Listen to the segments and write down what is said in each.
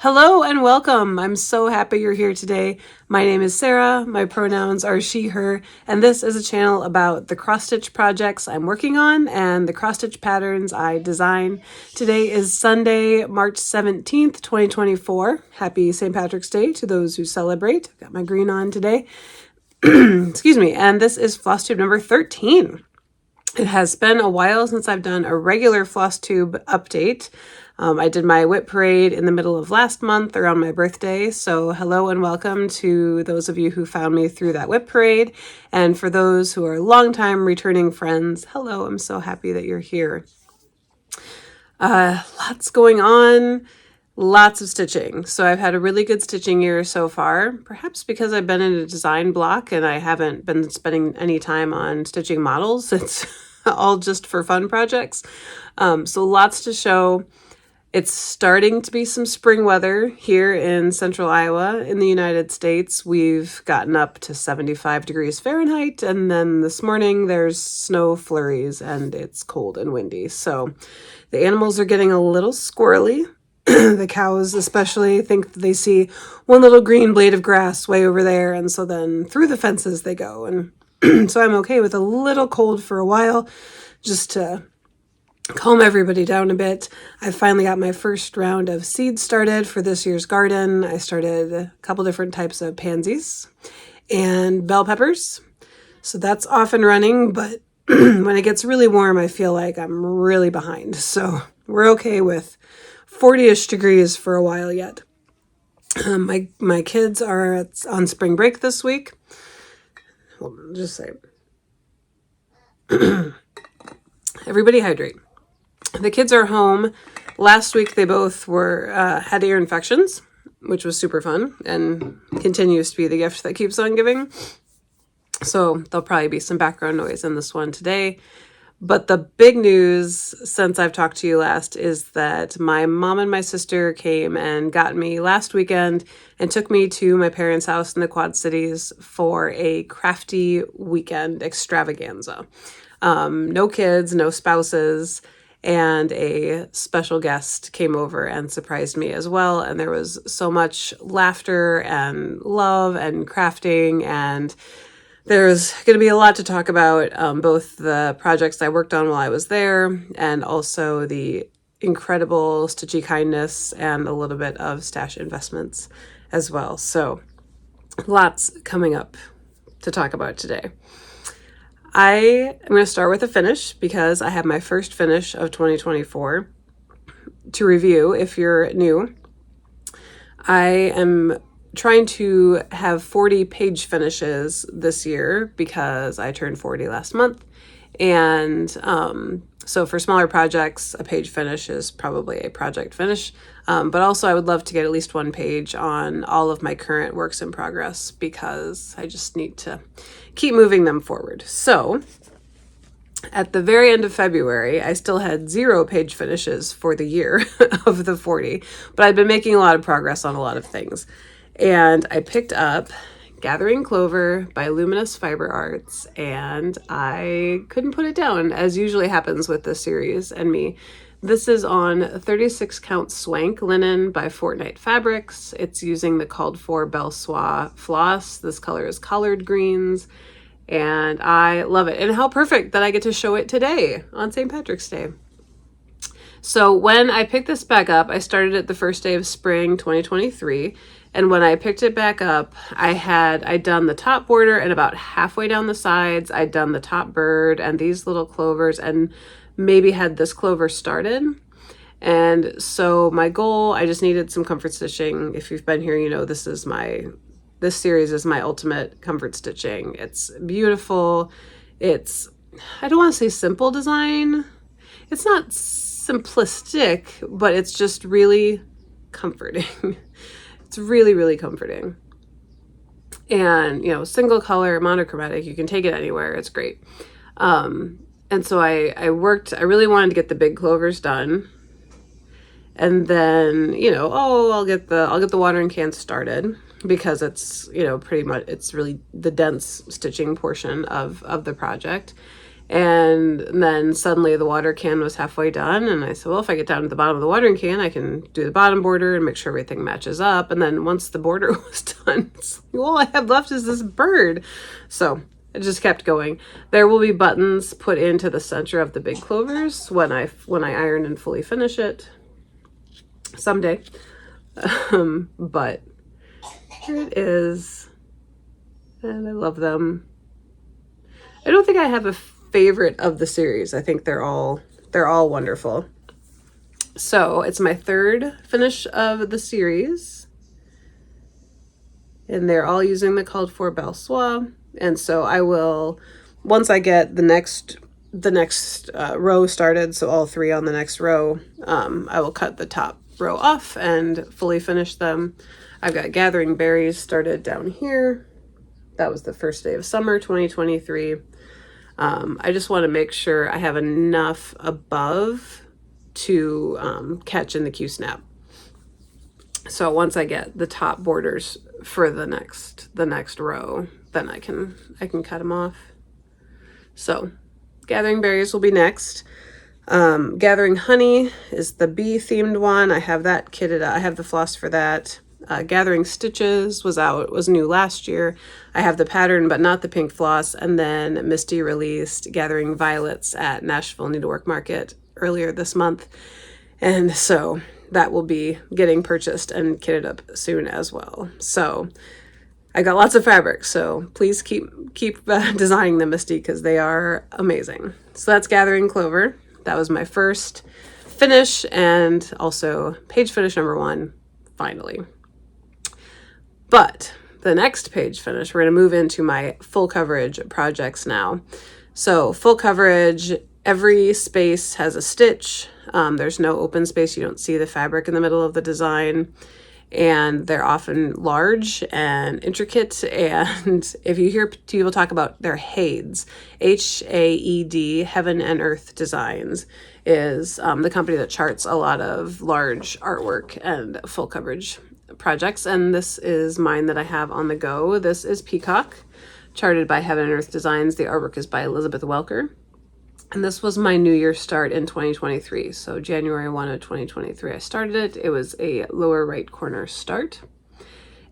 Hello and welcome. I'm so happy you're here today. My name is Sarah, my pronouns are she, her, and this is a channel about the cross-stitch projects I'm working on and the cross-stitch patterns I design. Today is Sunday, March 17th, 2024. Happy St. Patrick's Day to those who celebrate. I've got my green on today. Excuse me, and this is Flosstube number 13. It has been a while since I've done a regular Flosstube update. I did my whip parade in the middle of last month around my birthday, so hello and welcome to those of you who found me through that whip parade, and for those who are longtime returning friends, hello, I'm so happy that you're here. Lots going on, lots of stitching. So I've had a really good stitching year so far, perhaps because I've been in a design block and I haven't been spending any time on stitching models. It's all just for fun projects. So lots to show. It's starting to be some spring weather here in central Iowa in the United States. We've gotten up to 75 degrees Fahrenheit, and then this morning there's snow flurries and it's cold and windy. So the animals are getting a little squirrely. The cows especially think they see one little green blade of grass way over there, and so then through the fences they go. And so I'm okay with a little cold for a while, just to calm everybody down a bit. I finally got my first round of seeds started for this year's garden. I started a couple different types of pansies and bell peppers. So that's off and running, but when it gets really warm, I feel like I'm really behind. So we're okay with 40-ish degrees for a while yet. My kids are on spring break this week. Hold on, just say. Everybody hydrate. The kids are home. Last week they both had ear infections, which was super fun and continues to be the gift that keeps on giving. So there'll probably be some background noise in this one today. But the big news since I've talked to you last is that my mom and my sister came and got me last weekend and took me to my parents' house in the Quad Cities for a crafty weekend extravaganza. No kids, no spouses, and a special guest came over and surprised me as well. And there was so much laughter and love and crafting, and there's going to be a lot to talk about, both the projects I worked on while I was there and also the incredible Stitchy kindness and a little bit of stash investments as well. So lots coming up to talk about today. I am going to start with a finish because I have my first finish of 2024 to review. If you're new, I am trying to have 40 page finishes this year because I turned 40 last month. And so for smaller projects, a page finish is probably a project finish. But also I would love to get at least one page on all of my current works in progress because I just need to keep moving them forward. So at the very end of February, I still had 0 page finishes for the year of the 40, but I'd been making a lot of progress on a lot of things. And I picked up Gathering Clover by Luminous Fiber Arts, and I couldn't put it down, as usually happens with this series and me. This is on 36 count swank linen by Fortnite Fabrics. It's using the called for Belle Soie floss. This color is collard greens, and I love it. And how perfect that I get to show it today on St. Patrick's Day. So when I picked this back up, I started it the first day of spring 2023. And when I picked it back up, I'd done the top border and about halfway down the sides, I'd done the top bird and these little clovers and maybe had this clover started. And so my goal, I just needed some comfort stitching. If you've been here, you know this series is my ultimate comfort stitching. It's beautiful. It's, I don't want to say simple design. It's not simplistic, but it's just really comforting. It's really, really comforting. And, you know, single color, monochromatic, you can take it anywhere. It's great. And so I really wanted to get the big clovers done. And then, you know, I'll get the watering can started because it's, you know, pretty much, it's really the dense stitching portion of the project. And then suddenly the water can was halfway done. And I said, well, if I get down to the bottom of the watering can, I can do the bottom border and make sure everything matches up. And then once the border was done, it's like, all I have left is this bird. So it just kept going. There will be buttons put into the center of the big clovers when I iron and fully finish it someday. But here it is. And I love them. I don't think I have a favorite of the series. I think they're all wonderful. So it's my third finish of the series, and they're all using the called for belle soie. And so I will, once I get the next row started, so all 3 on the next row, I will cut the top row off and fully finish them. I've got gathering berries started down here. That was the first day of summer 2023. I just want to make sure I have enough above to catch in the Q-snap. So once I get the top borders for the next row, then I can cut them off. So gathering berries will be next. Gathering honey is the bee themed one. I have that kitted out. I have the floss for that. Gathering Stitches was new last year. I have the pattern, but not the pink floss. And then Misty released Gathering Violets at Nashville Needlework Market earlier this month. And so that will be getting purchased and kitted up soon as well. So I got lots of fabric, so please keep designing them, Misty, because they are amazing. So that's Gathering Clover. That was my first finish and also page finish number 1, finally. But the next page finish, we're going to move into my full coverage projects now. So full coverage, every space has a stitch. There's no open space. You don't see the fabric in the middle of the design. And they're often large and intricate. And if you hear people talk about their HAED, H-A-E-D, Heaven and Earth Designs, is the company that charts a lot of large artwork and full coverage projects. And this is mine that I have on the go. This is Peacock, charted by Heaven and Earth Designs. The artwork is by Elizabeth Welker. And this was my New Year start in 2023. So January 1 of 2023, I started it. It was a lower right corner start.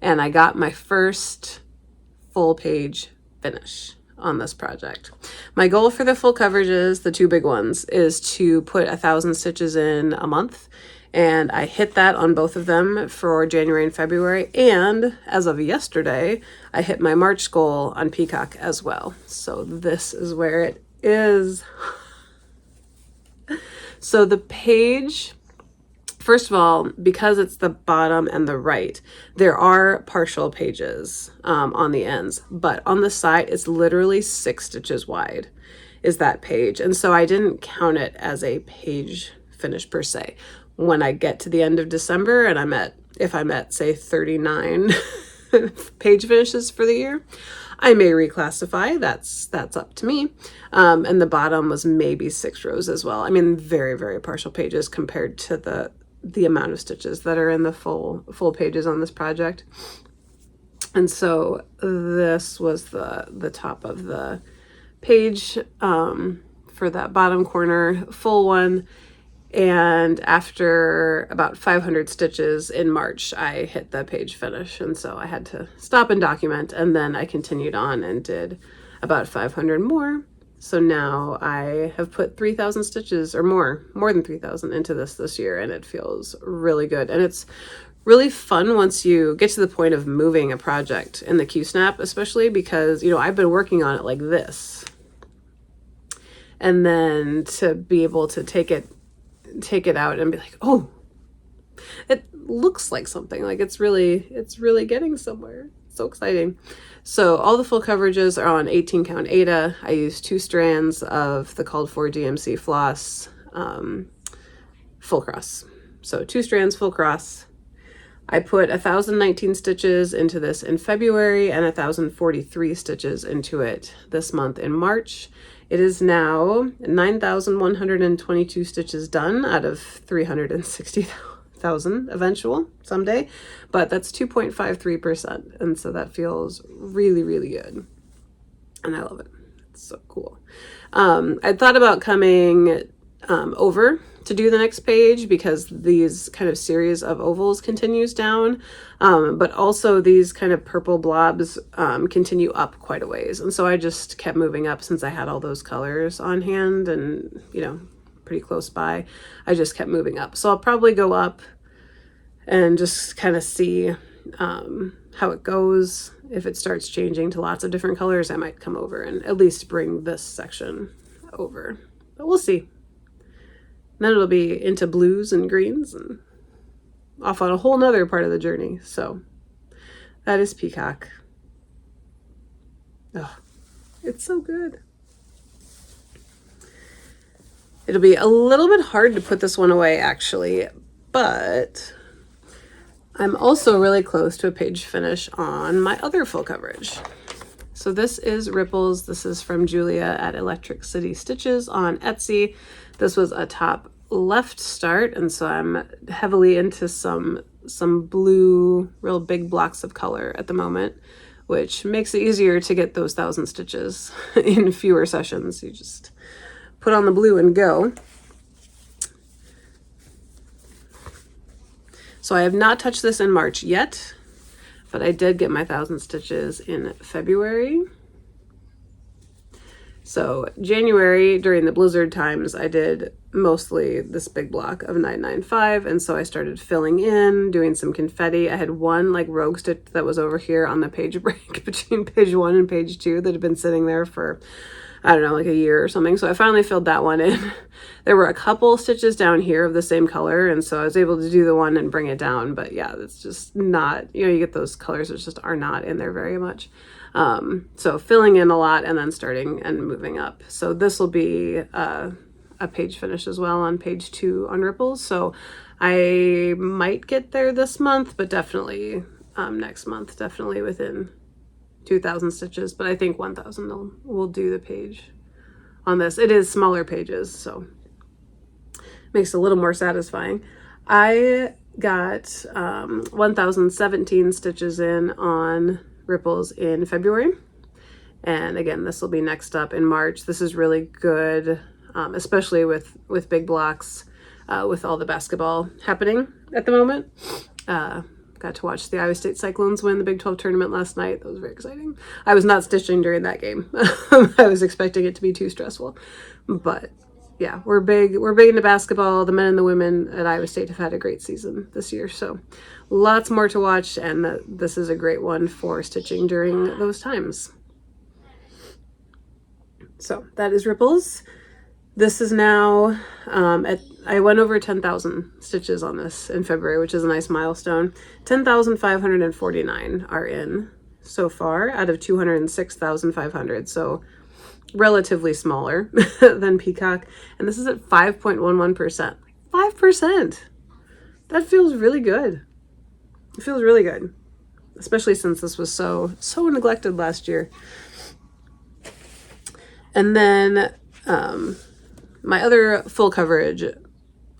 And I got my first full page finish on this project. My goal for the full coverages, the 2 big ones, is to put 1,000 stitches in a month. And I hit that on both of them for January and February. And as of yesterday, I hit my March goal on Peacock as well. So this is where it is. So the page, first of all, because it's the bottom and the right, there are partial pages on the ends, but on the side, it's literally 6 stitches wide is that page. And so I didn't count it as a page finish per se. When I get to the end of December and if I'm at say 39 page finishes for the year, I may reclassify. That's up to me. And the bottom was maybe 6 rows as well. I mean, very, very partial pages compared to the amount of stitches that are in the full pages on this project. And so this was the top of the page for that bottom corner full one. And after about 500 stitches in March, I hit the page finish. And so I had to stop and document. And then I continued on and did about 500 more. So now I have put 3,000 stitches or more than 3,000 into this year. And it feels really good. And it's really fun once you get to the point of moving a project in the Q-snap, especially because, I've been working on it like this. And then to be able to take it out and be like, oh, it looks like something, like it's really getting somewhere. So exciting. So all the full coverages are on 18 count Aida. I use 2 strands of the called for DMC floss, full cross. So 2 strands full cross. I put 1,019 stitches into this in February and 1,043 stitches into it this month in March. It is now 9,122 stitches done out of 360,000 eventual someday, but that's 2.53%. And so that feels really, really good. And I love it. So cool. I thought about coming over to do the next page because these kind of series of ovals continues down, but also these kind of purple blobs continue up quite a ways. And so I just kept moving up since I had all those colors on hand and, you know, pretty close by. I just kept moving up. So I'll probably go up and just kind of see how it goes. If it starts changing to lots of different colors, I might come over and at least bring this section over, but we'll see. Then it'll be into blues and greens and off on a whole nother part of the journey. So that is Peacock. Oh, it's so good. It'll be a little bit hard to put this one away actually, but I'm also really close to a page finish on my other full coverage. So this is Ripples. This is from Julia at Electric City Stitches on Etsy. This was a top left start, and so I'm heavily into some blue, real big blocks of color at the moment, which makes it easier to get those 1,000 stitches in fewer sessions. You just put on the blue and go. So I have not touched this in March yet, but I did get my 1,000 stitches in February. So January, during the blizzard times, I did mostly this big block of 995, and so I started filling in, doing some confetti. I had one like rogue stitch that was over here on the page break between page 1 and page 2 that had been sitting there for, I don't know, like a year or something. So I finally filled that one in. There were a couple stitches down here of the same color, and so I was able to do the one and bring it down. But yeah, it's just not, you know, you get those colors that just are not in there very much. So filling in a lot and then starting and moving up. So this will be a page finish as well on page 2 on Ripples. So I might get there this month, but definitely next month, definitely within 2,000 stitches. But I think 1,000 will do the page on this. It is smaller pages, so makes it a little more satisfying. I got 1,017 stitches in on Ripples in February, and again this will be next up in March. This is really good, especially with big blocks, with all the basketball happening at the moment. Got to watch the Iowa State Cyclones win the Big 12 tournament last night. That was very exciting. I was not stitching during that game. I was expecting it to be too stressful, but yeah, we're big into basketball. The men and the women at Iowa State have had a great season this year, so lots more to watch, and this is a great one for stitching during those times. So that is Ripples. This is now I went over 10,000 stitches on this in February, which is a nice milestone. 10,549 are in so far out of 206,500. So relatively smaller than Peacock. And this is at 5.11%. 5%. That feels really good. It feels really good, especially since this was so neglected last year. And then my other full coverage,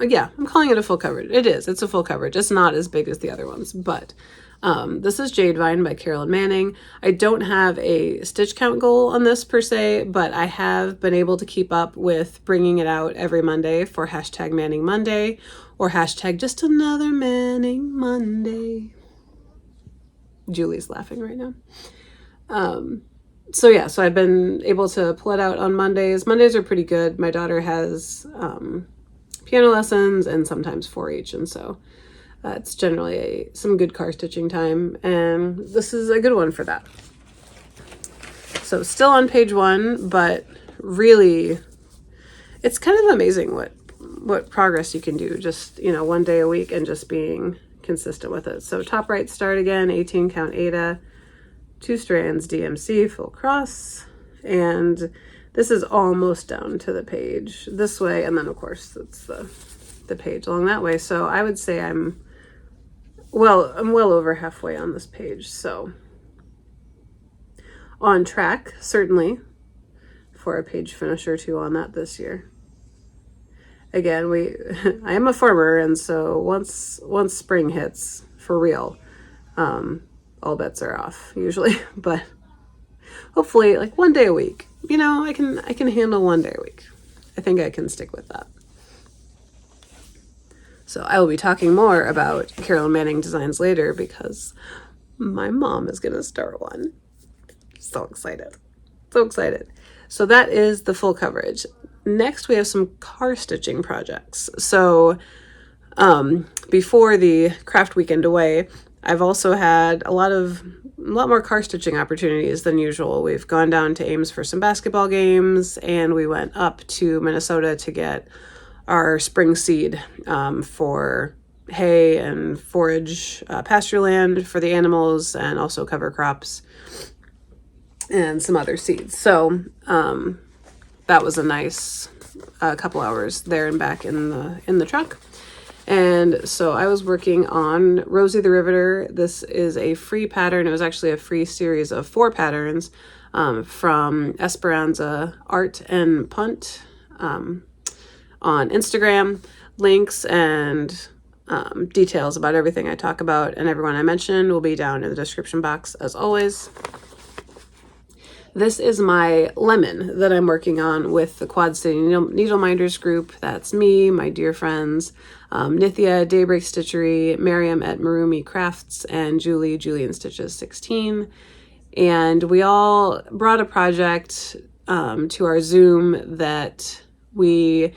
yeah, I'm calling it a full coverage. It's a full coverage. It's not as big as the other ones, but this is Jadevine by Carolyn Manning. I don't have a stitch count goal on this per se, but I have been able to keep up with bringing it out every Monday for hashtag Manning Monday or hashtag just another Manning Monday. Julie's laughing right now. So yeah, so I've been able to pull it out on Mondays. Mondays are pretty good. My daughter has piano lessons and sometimes 4-H, and so it's generally some good car stitching time, and this is a good one for that. So still on page 1, but really it's kind of amazing what progress you can do just, you know, one day a week and just being consistent with it. So top right start again, 18 count Ada, 2 strands DMC full cross, and this is almost down to the page this way, and then of course it's the page along that way. So I would say I'm well over halfway on this page, so on track certainly for a page finish or 2 on that this year. Again, I am a farmer, and so once spring hits for real, all bets are off usually, but hopefully like one day a week, you know, I can handle 1 day a week. I think I can stick with that. So I will be talking more about Carolyn Manning designs later because my mom is going to start one. So excited. So excited. So that is the full coverage. Next, we have some car stitching projects. So before the craft weekend away, I've also had a lot more car stitching opportunities than usual. We've gone down to Ames for some basketball games, and we went up to Minnesota to get our spring seed for hay and forage pasture land for the animals, and also cover crops and some other seeds. So that was a nice couple hours there and back in the truck. And so I was working on Rosie the Riveter. This is a free pattern. It was actually a free series of 4 patterns from Esperanza Art and Punt on Instagram. Links and details about everything I talk about and everyone I mentioned will be down in the description box as always. This is my lemon that I'm working on with the Quad City Needle Minders group. That's me, my dear friends, Nithya, Daybreak Stitchery, Miriam at Marumi Crafts, and Julian Stitches 16. And we all brought a project to our Zoom that we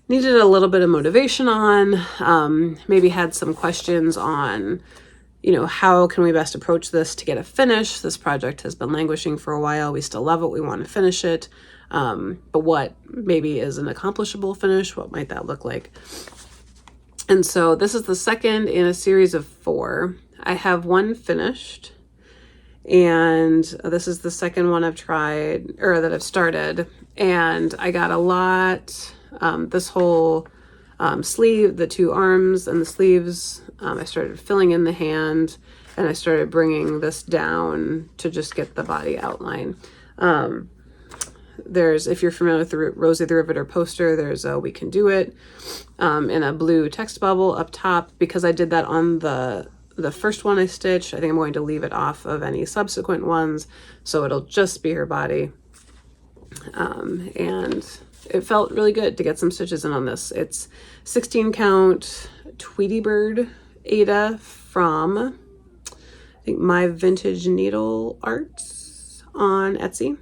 needed a little bit of motivation on, maybe had some questions on, you know, how can we best approach this to get a finish? This project has been languishing for a while. We still love it. We want to finish it. But what maybe is an accomplishable finish? What might that look like? And so this is the second in a series of 4. I have one finished, and this is the second one I've tried, or that I've started. And I got a lot, this whole sleeve, the 2 arms and the sleeves, I started filling in the hand, and I started bringing this down to just get the body outline. If you're familiar with the Rosie the Riveter poster, there's a We Can Do It in a blue text bubble up top. Because I did that on the first one I stitched, I think I'm going to leave it off of any subsequent ones, so it'll just be her body. And it felt really good to get some stitches in on this. It's 16 count Tweety Bird Ada from, I think, My Vintage Needle Arts on Etsy.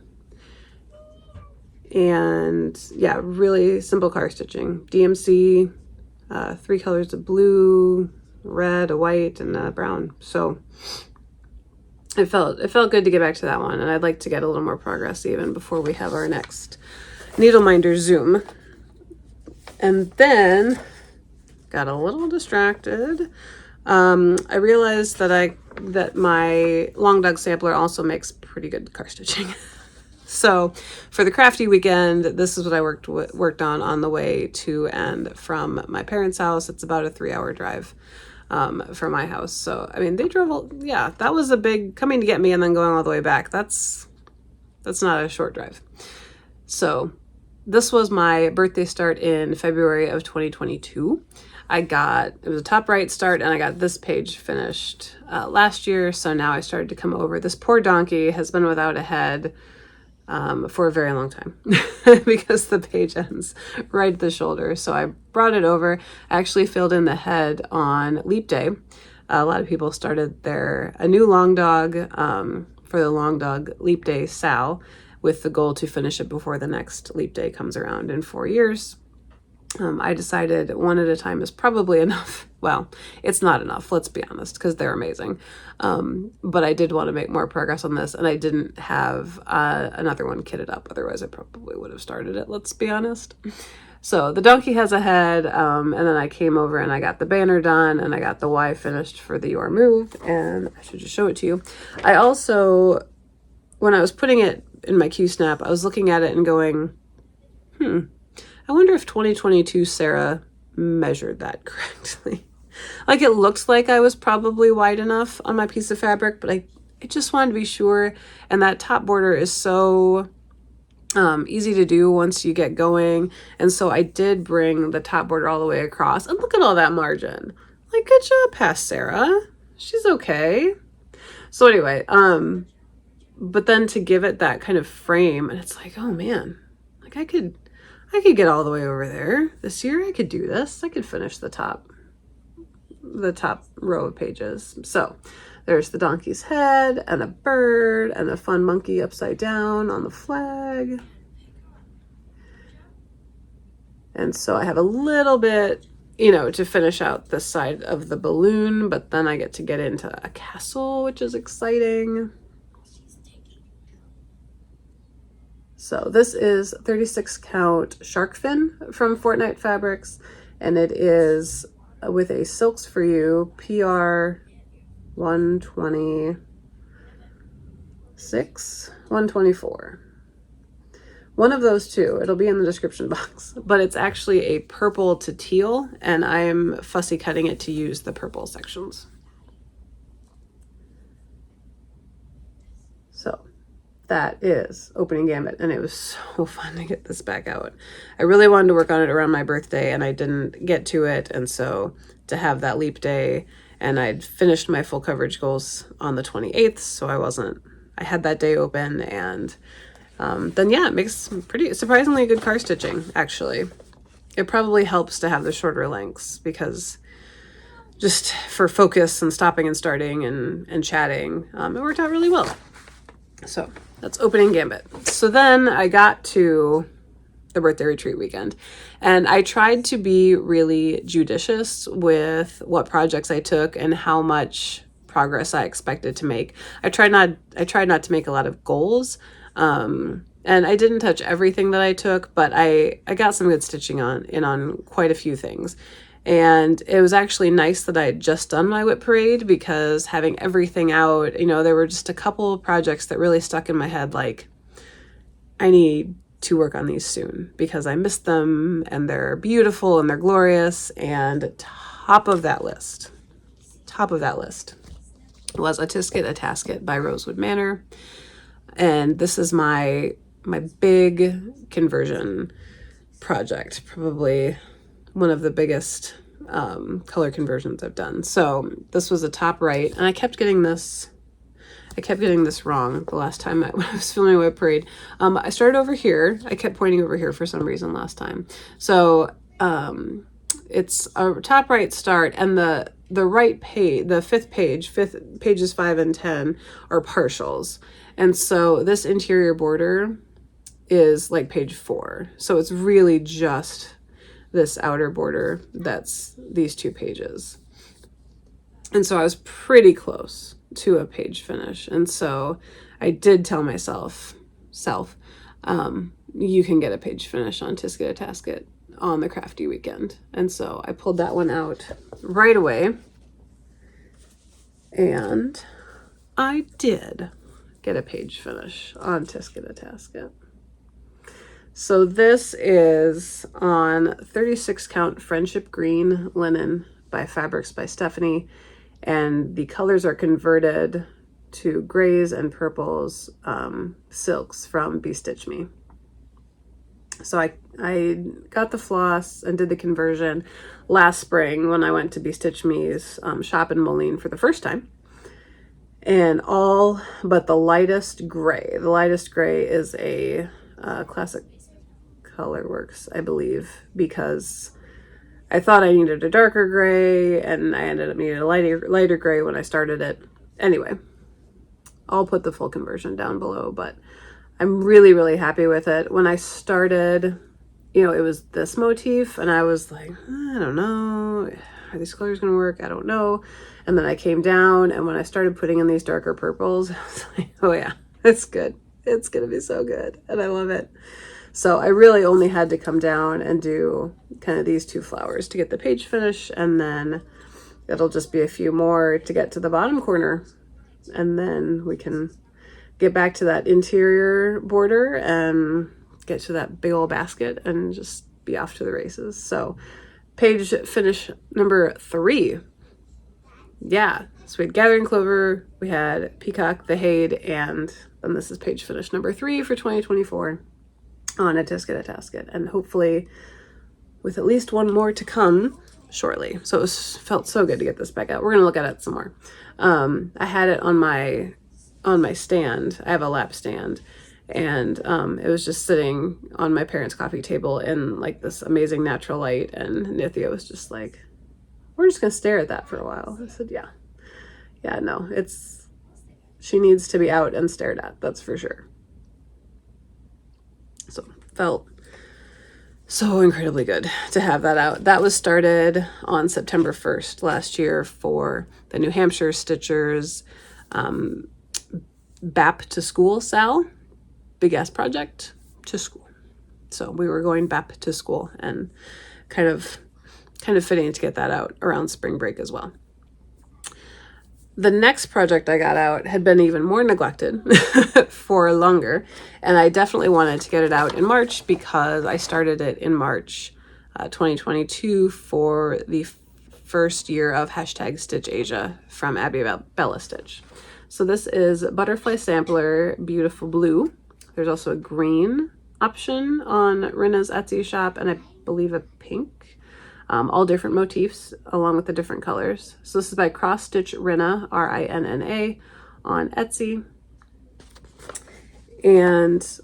And yeah, really simple car stitching. DMC, 3 colors of blue, red, a white, and a brown. So it felt good to get back to that one, and I'd like to get a little more progress even before we have our next Needle Minder Zoom. And then got a little distracted. I realized that my Long Dog sampler also makes pretty good car stitching. So for the crafty weekend, this is what I worked on the way to and from my parents' house. It's about a 3-hour drive from my house. So I mean, they drove, yeah, that was a big coming to get me and then going all the way back. That's not a short drive. So this was my birthday start in February of 2022. It was a top right start, and I got this page finished last year. So now I started to come over. This poor donkey has been without a head for a very long time because the page ends right at the shoulder. So I brought it over. I actually filled in the head on Leap Day. A lot of people started a new Long Dog for the Long Dog Leap Day Sal, with the goal to finish it before the next Leap Day comes around in 4 years. I decided one at a time is probably enough. Well, it's not enough, let's be honest, because they're amazing. But I did want to make more progress on this, and I didn't have another one kitted up. Otherwise, I probably would have started it, let's be honest. So the donkey has a head, and then I came over and I got the banner done, and I got the Y finished for the Your Move, and I should just show it to you. I also, when I was putting it in my Q-snap, I was looking at it and going, I wonder if 2022 Sarah measured that correctly. Like, it looks like I was probably wide enough on my piece of fabric, but I just wanted to be sure. And that top border is so easy to do once you get going. And so I did bring the top border all the way across. And look at all that margin. Like, good job, past Sarah. She's okay. So anyway, but then to give it that kind of frame, and it's like, oh man, like I could get all the way over there this year. I could do this. I could finish the top row of pages. So there's the donkey's head and a bird and a fun monkey upside down on the flag. And so I have a little bit, you know, to finish out this side of the balloon, but then I get to get into a castle, which is exciting. So this is 36 count shark fin from Fortnite Fabrics, and it is with a Silks for You PR 126, 124. One of those two, it'll be in the description box, but it's actually a purple to teal, and I'm fussy cutting it to use the purple sections. So that is opening Gambit, and it was so fun to get this back out. I really wanted to work on it around my birthday, and I didn't get to it, and so to have that leap day, and I'd finished my full coverage goals on the 28th, so I had that day open, and then yeah, it makes pretty surprisingly good car stitching, actually. It probably helps to have the shorter lengths, because just for focus and stopping and starting and chatting, it worked out really well. So that's opening Gambit. So then I got to the birthday retreat weekend, and I tried to be really judicious with what projects I took and how much progress I expected to make. I tried not to make a lot of goals. And I didn't touch everything that I took, but I got some good stitching on quite a few things. And it was actually nice that I had just done my whip parade, because having everything out, you know, there were just a couple of projects that really stuck in my head, like, I need to work on these soon because I missed them, and they're beautiful and they're glorious. And top of that list was a Tisket, a Tasket by Rosewood Manor. And this is my big conversion project, probably one of the biggest color conversions I've done. So this was a top right, and I kept getting this wrong the last time when I was filming Whip Parade. I started over here. I kept pointing over here for some reason last time. So it's a top right start, and the right page, the fifth pages 5 and 10 are partials. And so this interior border is like page 4. So it's really just this outer border that's these 2 pages. And so I was pretty close to a page finish. And so I did tell myself, you can get a page finish on Tisket, a Tasket on the crafty weekend. And so I pulled that one out right away. And I did get a page finish on Tisket, a Tasket. So this is on 36 count Friendship Green linen by Fabrics by Stephanie, and the colors are converted to grays and purples silks from BeStitchMe. So I got the floss and did the conversion last spring when I went to BeStitchMe's shop in Moline for the first time. And all but the lightest gray. The lightest gray is a classic Colorworks, I believe, because I thought I needed a darker gray, and I ended up needing a lighter gray when I started it. Anyway, I'll put the full conversion down below, but I'm really, really happy with it. When I started, you know, it was this motif, and I was like, I don't know, are these colors going to work? I don't know. And then I came down, and when I started putting in these darker purples, I was like, oh yeah, it's good. It's going to be so good, and I love it. So I really only had to come down and do kind of these 2 flowers to get the page finish, and then it'll just be a few more to get to the bottom corner, and then we can get back to that interior border and get to that big old basket and just be off to the races. So page finish number 3. Yeah, so we had Gathering Clover, we had Peacock, the Hade, and then this is page finish number 3 for 2024 on a Tisket, a Tasket, and hopefully with at least one more to come shortly. So it felt so good to get this back out. We're going to look at it some more. I had it on my on my stand. I have a lap stand, and it was just sitting on my parents' coffee table in like this amazing natural light, and Nithya was just like, we're just gonna stare at that for a while. I said, yeah, no, she needs to be out and stared at, that's for sure. So felt so incredibly good to have that out. That was started on September 1st last year for the New Hampshire Stitchers BAP to school Sal, big ass project to school. So we were going BAP to school, and kind of fitting to get that out around spring break as well. The next project I got out had been even more neglected for longer, and I definitely wanted to get it out in March because I started it in March 2022 for the first year of #Stitch Asia from Abby Bella Stitch. So this is Butterfly Sampler Beautiful Blue. There's also a green option on Rinna's Etsy shop, and I believe a pink. All different motifs along with the different colors. So this is by CrossStitchRinna, RINNA, on Etsy. And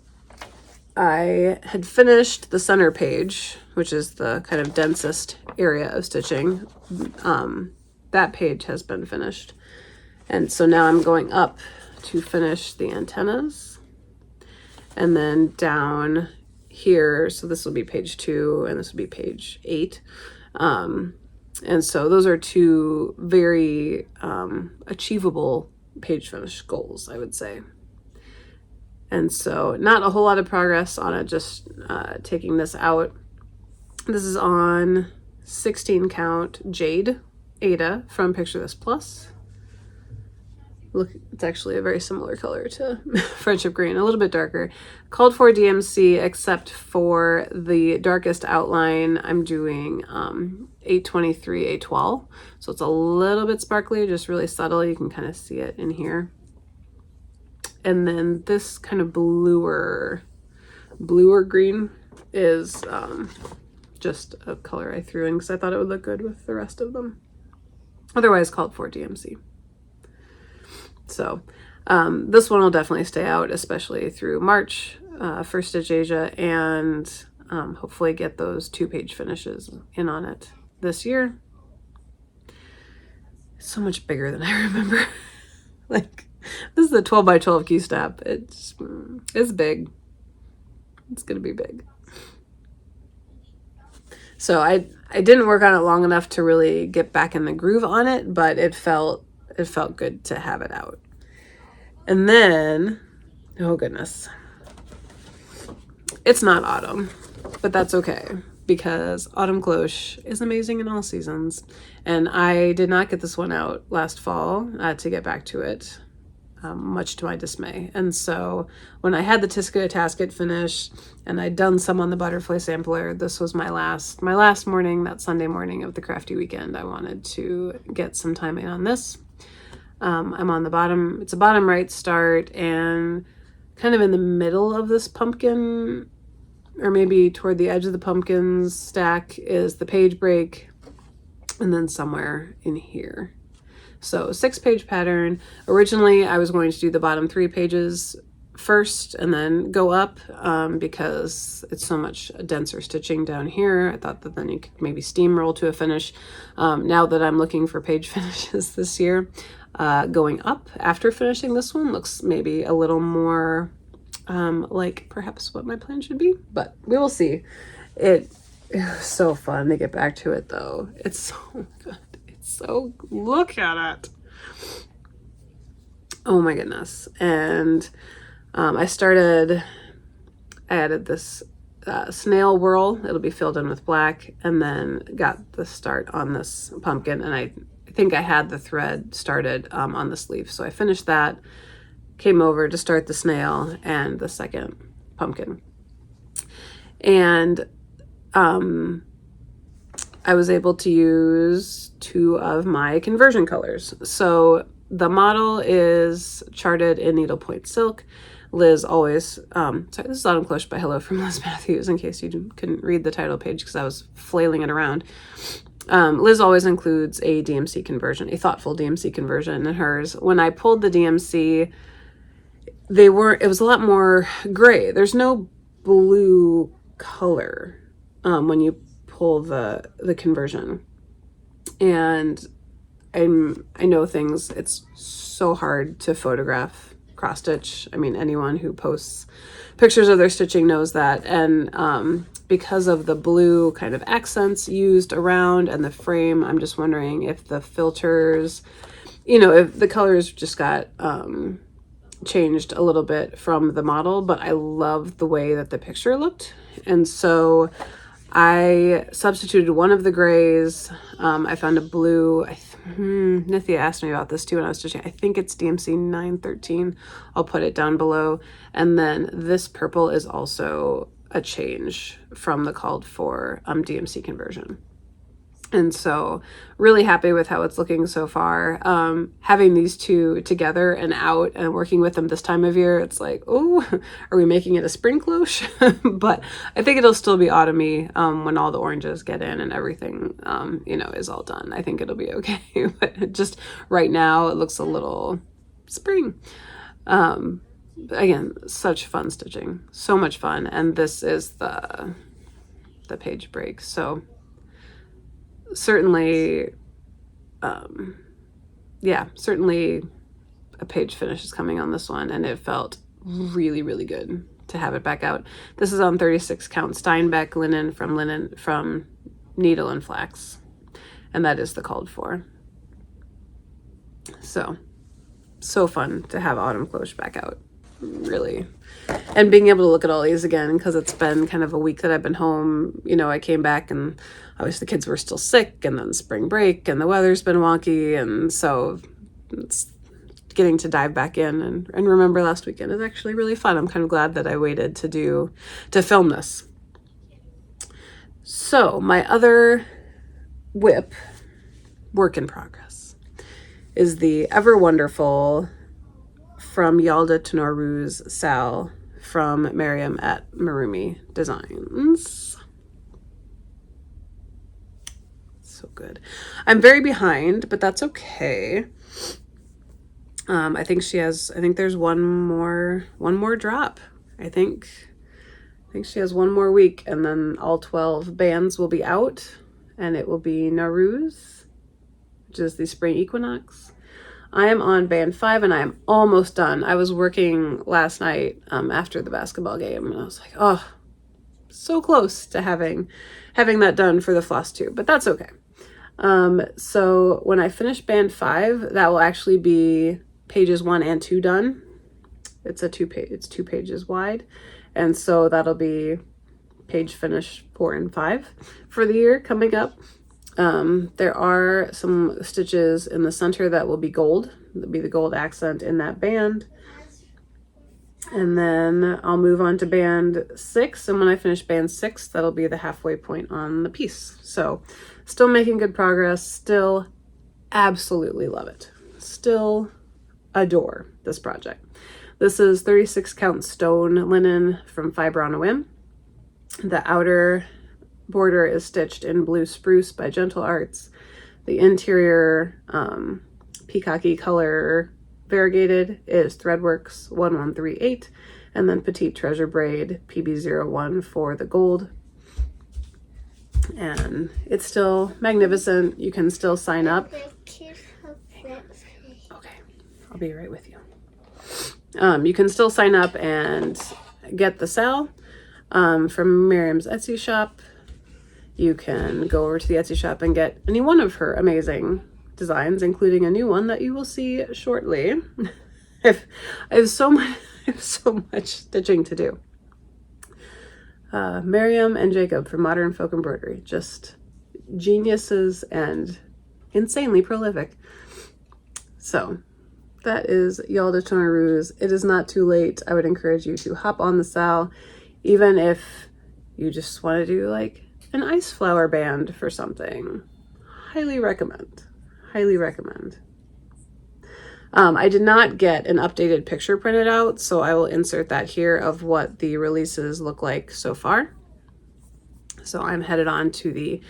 I had finished the center page, which is the kind of densest area of stitching. That page has been finished. And so now I'm going up to finish the antennas. And then down here, so this will be page 2 and this will be page 8. And so those are two very achievable page finish goals, I would say. And so not a whole lot of progress on it, just taking this out. This is on 16 count Jade Ada from Picture This Plus. Look, it's actually a very similar color to Friendship Green, a little bit darker. Called for DMC, except for the darkest outline, I'm doing 823, 812. So it's a little bit sparkly, just really subtle. You can kind of see it in here. And then this kind of bluer green is just a color I threw in because I thought it would look good with the rest of them. Otherwise called for DMC. So this one will definitely stay out, especially through March for Stitch Asia, and hopefully get those 2-page finishes in on it this year. So much bigger than I remember. Like, this is a 12 by 12 key snap. It's big. It's gonna be big. So I didn't work on it long enough to really get back in the groove on it, but it felt good to have it out. And then, oh goodness, it's not autumn, but that's okay because autumn cloche is amazing in all seasons. And I did not get this one out last fall to get back to it, much to my dismay. And so when I had the Tisket Tasket finished and I'd done some on the butterfly sampler, this was my last morning, that Sunday morning of the crafty weekend. I wanted to get some time in on this. I'm on the bottom, it's a bottom right start, and kind of in the middle of this pumpkin, or maybe toward the edge of the pumpkins stack, is the page break, and then somewhere in here. So 6-page pattern. Originally I was going to do the bottom 3 pages first and then go up because it's so much denser stitching down here. I thought that then you could maybe steamroll to a finish. Now that I'm looking for page finishes this year, going up after finishing this one looks maybe a little more like perhaps what my plan should be, but we will see. It was so fun to get back to it though. It's so good. So look at it. Oh my goodness. And I added this snail whirl. It'll be filled in with black, and then got the start on this pumpkin, and I think I had the thread started on the sleeve. So I finished that, came over to start the snail and the second pumpkin. And I was able to use 2 of my conversion colors. So the model is charted in needlepoint silk. Liz always, sorry, this is Autumn Cloche by Hello from Liz Mathews, in case you couldn't read the title page because I was flailing it around. Liz always includes a DMC conversion, a thoughtful DMC conversion in hers. When I pulled the DMC, it was a lot more gray. There's no blue color when you pull the conversion. And I know things, it's so hard to photograph cross stitch. I mean, anyone who posts pictures of their stitching knows that. And because of the blue kind of accents used around and the frame, I'm just wondering if the filters, you know, if the colors just got changed a little bit from the model, but I loved the way that the picture looked. And so I substituted one of the grays. I found a blue. Nithya asked me about this too when I was stitching. I think it's DMC 913. I'll put it down below. And then this purple is also a change from the called for DMC conversion. And so really happy with how it's looking so far. Having these two together and out and working with them this time of year, it's like, oh, are we making it a spring cloche? But I think it'll still be autumny when all the oranges get in and everything, you know, is all done. I think it'll be okay. But just right now, it looks a little spring. Again, such fun stitching, so much fun. And this is the page break. So certainly, yeah, certainly a page finish is coming on this one, and it felt really, really good to have it back out. This is on 36 count Steinbeck linen from Needle and Flax, and that is the called for. So fun to have autumn cloche back out, really. And being able to look at all these again, because it's been kind of a week that I've been home. You know, I came back and obviously the kids were still sick, and then spring break, and the weather's been wonky, and so it's getting to dive back in and remember last weekend is actually really fun. I'm kind of glad that I waited to film this. So my other whip, work in progress, is the ever wonderful From Yalda to Noruz Sal from Miriam at Marumi Designs. So good. I'm very behind, but that's okay. I think there's one more drop. I think she has one more week, and then all 12 bands will be out, and it will be Nowruz, which is the spring equinox. I am on band 5 and I am almost done. I was working last night after the basketball game, and I was like, oh, so close to having that done for the Flosstube, but that's okay. So when I finish band 5, that will actually be pages 1 and 2 done. It's 2 pages wide, and so that'll be page finish 4 and 5 for the year coming up. There are some stitches in the center that will be gold. That'll be the gold accent in that band. And then I'll move on to band 6. And when I finish band 6, that'll be the halfway point on the piece. So still making good progress. Still absolutely love it. Still adore this project. This is 36 count stone linen from Fiber on a Whim. The outer border is stitched in blue spruce by Gentle Arts. The interior peacocky color variegated is Threadworks 1138, and then Petite Treasure Braid PB01 for the gold. And it's still magnificent. You can still sign up. Okay, I'll be right with you. You can still sign up and get the sale from Miriam's Etsy shop. You can go over to the Etsy shop and get any one of her amazing designs, including a new one that you will see shortly. I have so much stitching to do. Miriam and Jacob from Modern Folk Embroidery, just geniuses and insanely prolific. So that is Yalda to Noruz. It is not too late. I would encourage you to hop on the sale, even if you just want to do like an ice flower band for something. Highly recommend. Highly recommend. I did not get an updated picture printed out, so I will insert that here of what the releases look like so far. So I'm headed on to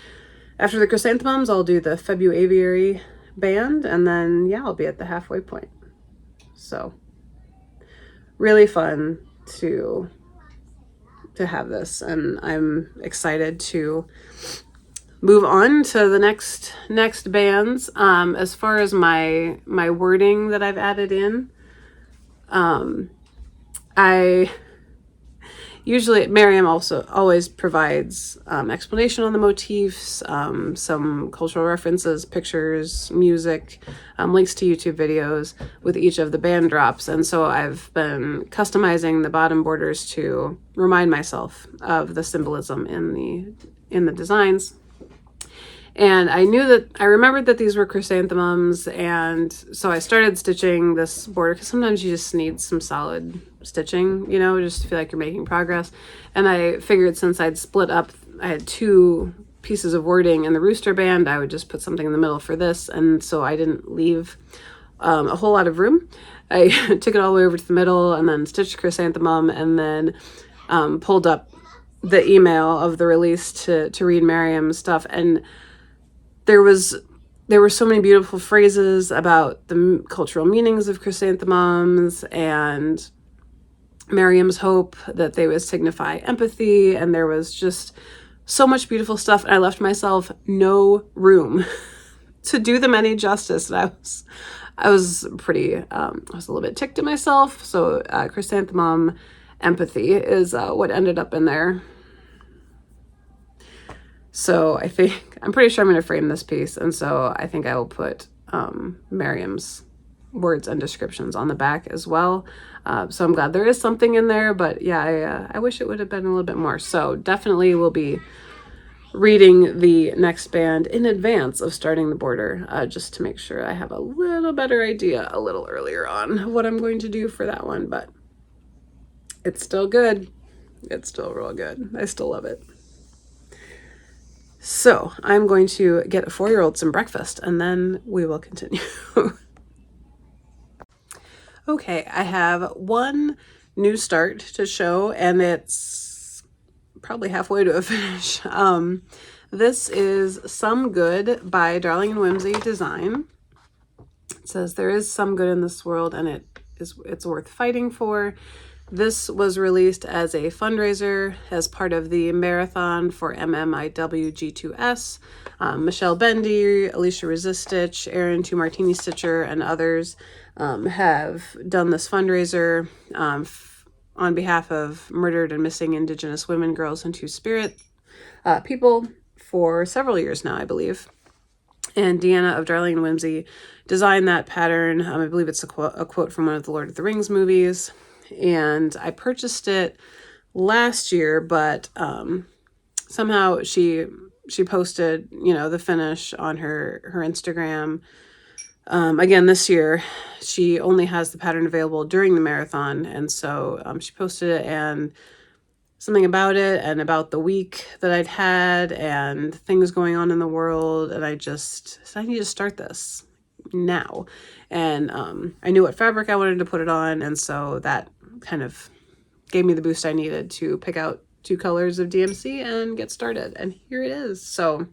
after the chrysanthemums, I'll do the February band, and then yeah, I'll be at the halfway point. So really fun to have this, and I'm excited to move on to the next bands. As far as my wording that I've added in, I usually, Miriam also always provides explanation on the motifs, some cultural references, pictures, music, links to YouTube videos with each of the band drops. And so I've been customizing the bottom borders to remind myself of the symbolism in the designs. And I remembered that these were chrysanthemums, and so I started stitching this border, because sometimes you just need some solid stitching, you know, just to feel like you're making progress. And I figured since I'd split up, I had 2 pieces of wording in the rooster band, I would just put something in the middle for this, and so I didn't leave a whole lot of room. I took it all the way over to the middle and then stitched chrysanthemum, and then pulled up the email of the release to read Miriam's stuff, and there were so many beautiful phrases about the cultural meanings of chrysanthemums and Miriam's hope that they would signify empathy, and there was just so much beautiful stuff, and I left myself no room to do them any justice. And I was pretty I was a little bit ticked at myself. So chrysanthemum empathy is what ended up in there. So I'm pretty sure I'm going to frame this piece, and so I think I will put Miriam's words and descriptions on the back as well. So I'm glad there is something in there, but yeah, I wish it would have been a little bit more. So definitely will be reading the next band in advance of starting the border, just to make sure I have a little better idea a little earlier on what I'm going to do for that one, but it's still good. It's still real good. I still love it. So I'm going to get a 4-year-old some breakfast, and then we will continue. Okay, I have one new start to show, and it's probably halfway to a finish. This is Some Good by Darling and Whimsy Design. It says, there is some good in this world, and it's worth fighting for. This was released as a fundraiser as part of the marathon for MMIW G2S. Michelle Bendy, Alicia Resistitch, Erin 2 Martini Stitcher, and others have done this fundraiser on behalf of murdered and missing Indigenous women, girls, and Two-Spirit people for several years now, I believe. And Deanna of Darling and Whimsy designed that pattern. I believe it's a quote from one of the Lord of the Rings movies. And I purchased it last year, but somehow she posted, you know, the finish on her Instagram. Again, this year, she only has the pattern available during the marathon, and so she posted it and something about it and about the week that I'd had and things going on in the world, and I need to start this now. And I knew what fabric I wanted to put it on, and so that kind of gave me the boost I needed to pick out 2 colors of DMC and get started, and here it is. So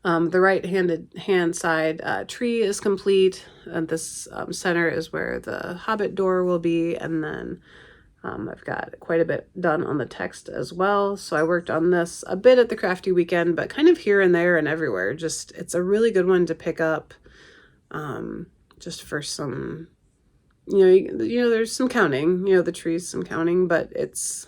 the right-hand side tree is complete, and this center is where the Hobbit door will be, and then I've got quite a bit done on the text as well. So I worked on this a bit at the crafty weekend, but kind of here and there and everywhere. Just, it's a really good one to pick up just for some, you know, there's some counting, you know, the trees, some counting, but it's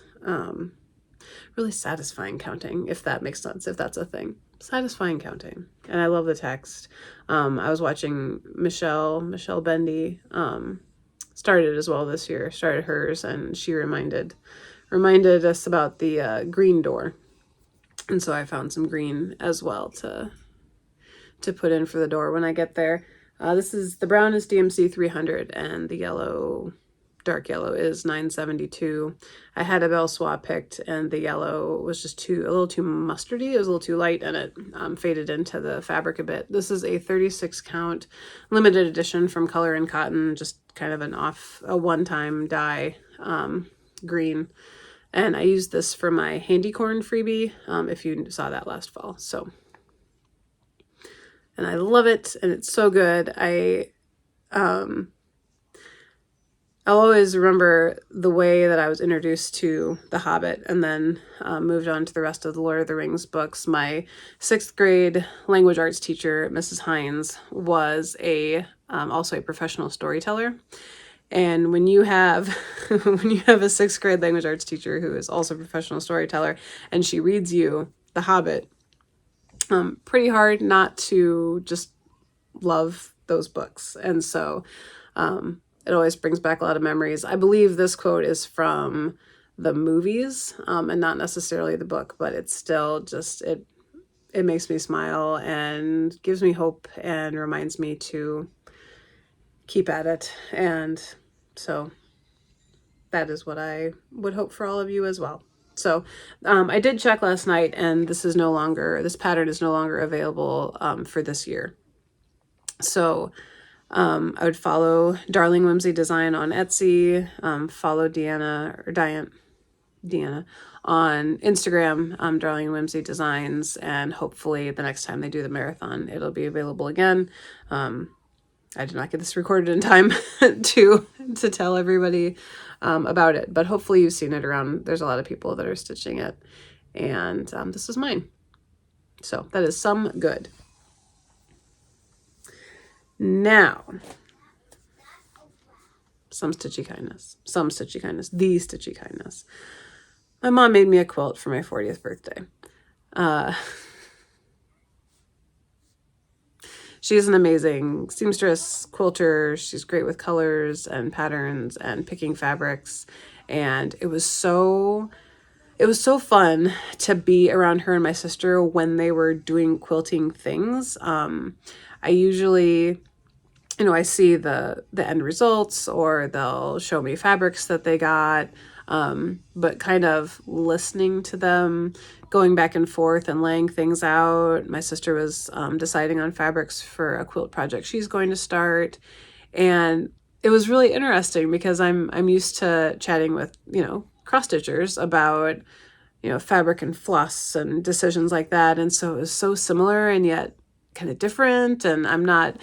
really satisfying counting, if that makes sense, if that's a thing. Satisfying counting. And I love the text. I was watching Michelle Bendy started as well this year, started hers, and she reminded us about the green door. And so I found some green as well to put in for the door when I get there. The brown is DMC 300, and the yellow, dark yellow, is 972. I had a Belle Soie picked, and the yellow was just a little too mustardy. It was a little too light, and it faded into the fabric a bit. This is a 36 count limited edition from Color and Cotton, just kind of a one-time dye green. And I used this for my Handy Corn freebie, if you saw that last fall. So, and I love it, and it's so good. I'll always remember the way that I was introduced to The Hobbit and then moved on to the rest of the Lord of the Rings books. My 6th grade language arts teacher, Mrs. Hines, was also a professional storyteller. And when you have when you have a 6th grade language arts teacher who is also a professional storyteller and she reads you The Hobbit, pretty hard not to just love those books. And so it always brings back a lot of memories. I believe this quote is from the movies and not necessarily the book, but it's still just, it makes me smile and gives me hope and reminds me to keep at it. And so that is what I would hope for all of you as well. So I did check last night, and this pattern is no longer available for this year. So I would follow Darling Whimsy Design on Etsy, follow Deanna on Instagram, Darling Whimsy Designs, and hopefully the next time they do the marathon, it'll be available again. I did not get this recorded in time to tell everybody about it, but hopefully you've seen it around. There's a lot of people that are stitching it, and this is mine. So that is some good. Now, the Stitchy kindness. My mom made me a quilt for my 40th birthday. She's an amazing seamstress, quilter. She's great with colors and patterns and picking fabrics. And it was so fun to be around her and my sister when they were doing quilting things. I usually, I see the end results, or they'll show me fabrics that they got, but kind of listening to them, going back and forth and laying things out. My sister was deciding on fabrics for a quilt project she's going to start, and it was really interesting because I'm used to chatting with, cross-stitchers about, fabric and floss and decisions like that, and so it was so similar and yet kind of different, and I'm not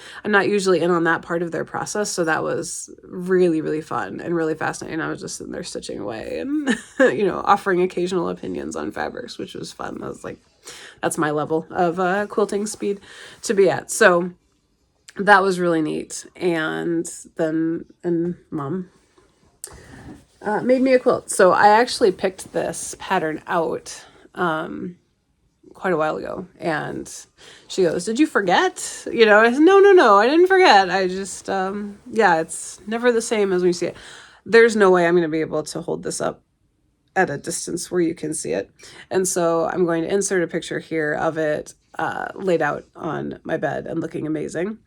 usually in on that part of their process, so that was really, really fun and really fascinating. I was just sitting there stitching away and offering occasional opinions on fabrics, which was fun. I was like, that's my level of quilting speed to be at. So that was really neat. And Mom made me a quilt. So I actually picked this pattern out quite a while ago, and she goes, "Did you forget?" I said, no, I didn't forget. I just it's never the same as when you see it. There's no way I'm going to be able to hold this up at a distance where you can see it, and so I'm going to insert a picture here of it laid out on my bed and looking amazing,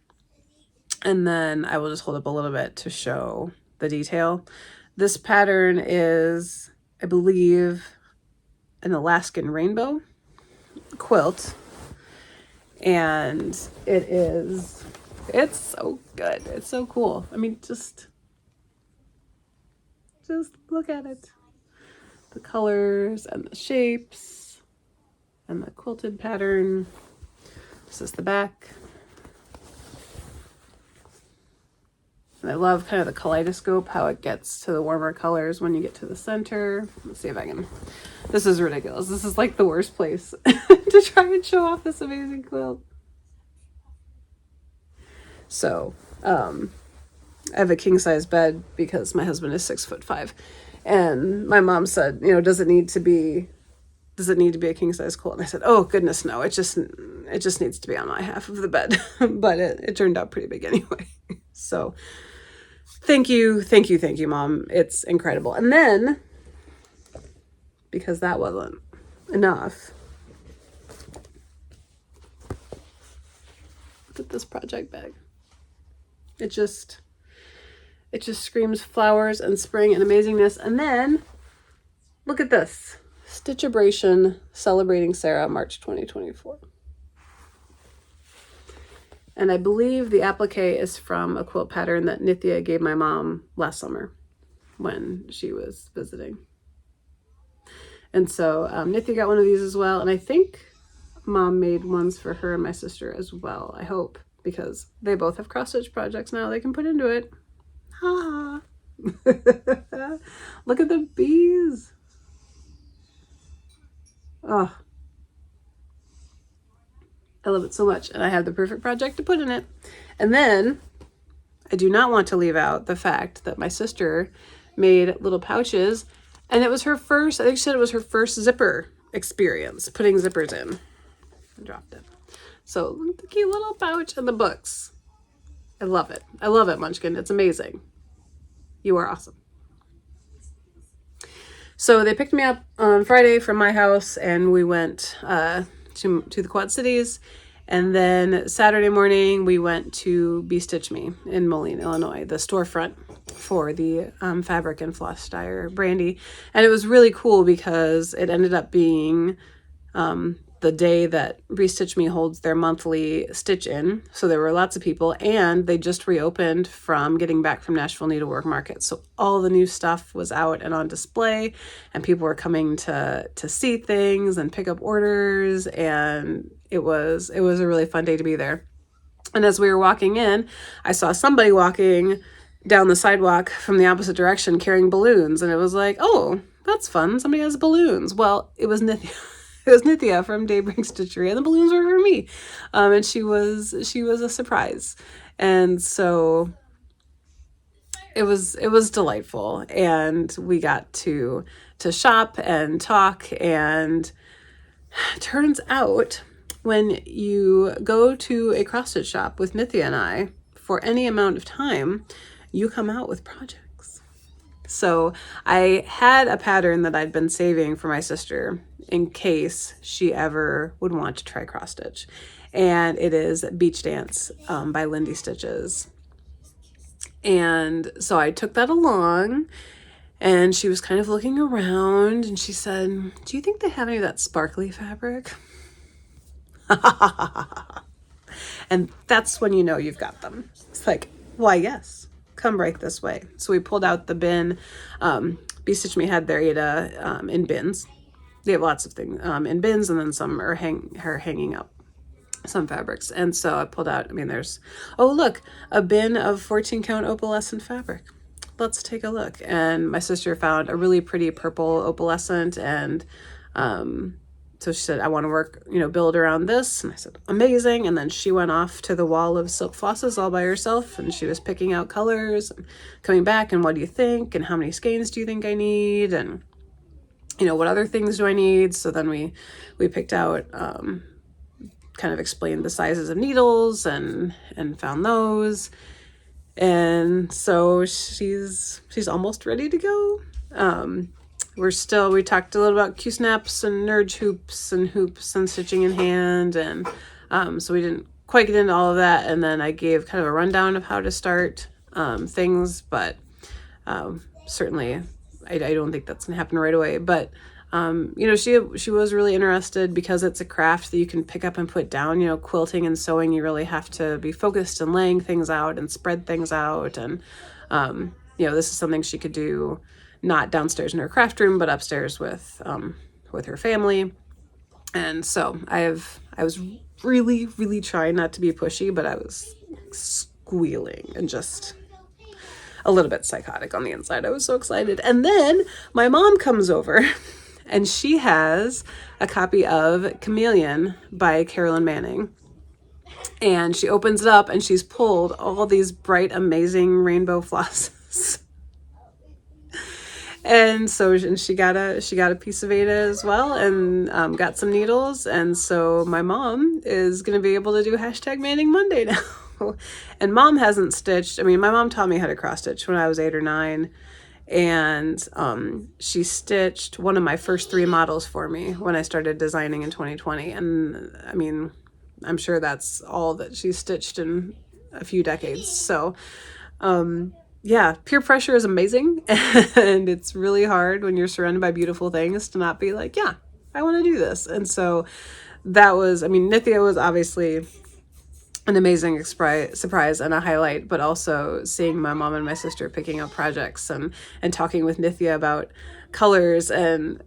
and then I will just hold up a little bit to show the detail. This pattern is, I believe, an Alaskan rainbow quilt, and it's so good. It's so cool. I mean, just look at it. The colors and the shapes and the quilted pattern. This is the back. And I love kind of the kaleidoscope, how it gets to the warmer colors when you get to the center. Let's see if I can. This is ridiculous. This is like the worst place to try and show off this amazing quilt. So, I have a king size bed because my husband is 6'5", and my mom said, does it need to be a king size quilt? And I said, oh goodness, no. It just needs to be on my half of the bed, but it turned out pretty big anyway. So, thank you, Mom. It's incredible. And then, because that wasn't enough, look at this project bag. It just screams flowers and spring and amazingness. And then, look at this. Stitchibration Celebrating Sarah, March 2024. And I believe the applique is from a quilt pattern that Nithya gave my mom last summer when she was visiting. And so Nithya got one of these as well. And I think Mom made ones for her and my sister as well, I hope, because they both have cross-stitch projects now they can put into it. Ha ha. Look at the bees. Oh, I love it so much. And I have the perfect project to put in it. And then I do not want to leave out the fact that my sister made little pouches, and it was her first, I think she said it was her first zipper experience, putting zippers in. I dropped it. So the cute little pouch and the books. I love it. I love it, Munchkin. It's amazing. You are awesome. So they picked me up on Friday from my house, and we went to the Quad Cities. And then Saturday morning, we went to BeStitchMe in Moline, Illinois, the storefront for the fabric and floss dyer brandy. And it was really cool because it ended up being the day that BeStitchMe holds their monthly stitch in. So there were lots of people, and they just reopened from getting back from Nashville Needlework Market. So all the new stuff was out and on display, and people were coming to see things and pick up orders, and it was a really fun day to be there. And as we were walking in, I saw somebody walking down the sidewalk from the opposite direction carrying balloons, and it was like, oh, that's fun. Somebody has balloons. Well, it was Nithya. It was Nithya from Daybreak Stitchery, and the balloons were for me. And she was a surprise. And so it was delightful. And we got to shop and talk. And it turns out when you go to a cross stitch shop with Nithya and I for any amount of time, you come out with projects. So I had a pattern that I'd been saving for my sister in case she ever would want to try cross stitch. And it is Beach Dance by Lindy Stitches. And so I took that along, and she was kind of looking around, and she said, do you think they have any of that sparkly fabric? And that's when you know you've got them. It's like, why, yes, come right this way. So we pulled out the bin. BeStitchMe had their Ada in bins. They have lots of things in bins, and then some are hanging up, some fabrics. And so I pulled out, there's, oh, look, a bin of 14 count opalescent fabric. Let's take a look. And my sister found a really pretty purple opalescent, and so she said, I want to work, build around this. And I said, amazing. And then she went off to the wall of silk flosses all by herself, and she was picking out colors and coming back, and what do you think? And how many skeins do you think I need? And what other things do I need? So then we picked out, kind of explained the sizes of needles and found those. And so she's almost ready to go. We talked a little about Q-snaps and nurge hoops and stitching in hand. And so we didn't quite get into all of that. And then I gave kind of a rundown of how to start things, but certainly I don't think that's gonna happen right away. But she was really interested because it's a craft that you can pick up and put down. Quilting and sewing, you really have to be focused and laying things out and spread things out. And this is something she could do not downstairs in her craft room, but upstairs with her family. And so I was really, really trying not to be pushy, but I was squealing and just a little bit psychotic on the inside. I was so excited. And then my mom comes over, and she has a copy of Chameleon by Carolyn Manning. And she opens it up, and she's pulled all these bright, amazing rainbow flosses. And so she got a piece of Ada as well, and got some needles. And so my mom is going to be able to do #Manning Monday now. And mom hasn't stitched. My mom taught me how to cross stitch when I was 8 or 9. And she stitched one of my first 3 models for me when I started designing in 2020. And I'm sure that's all that she's stitched in a few decades. So yeah, peer pressure is amazing. And it's really hard when you're surrounded by beautiful things to not be like, yeah, I want to do this. And so that was, Nithya was obviously an amazing surprise and a highlight, but also seeing my mom and my sister picking up projects and talking with Nithya about colors and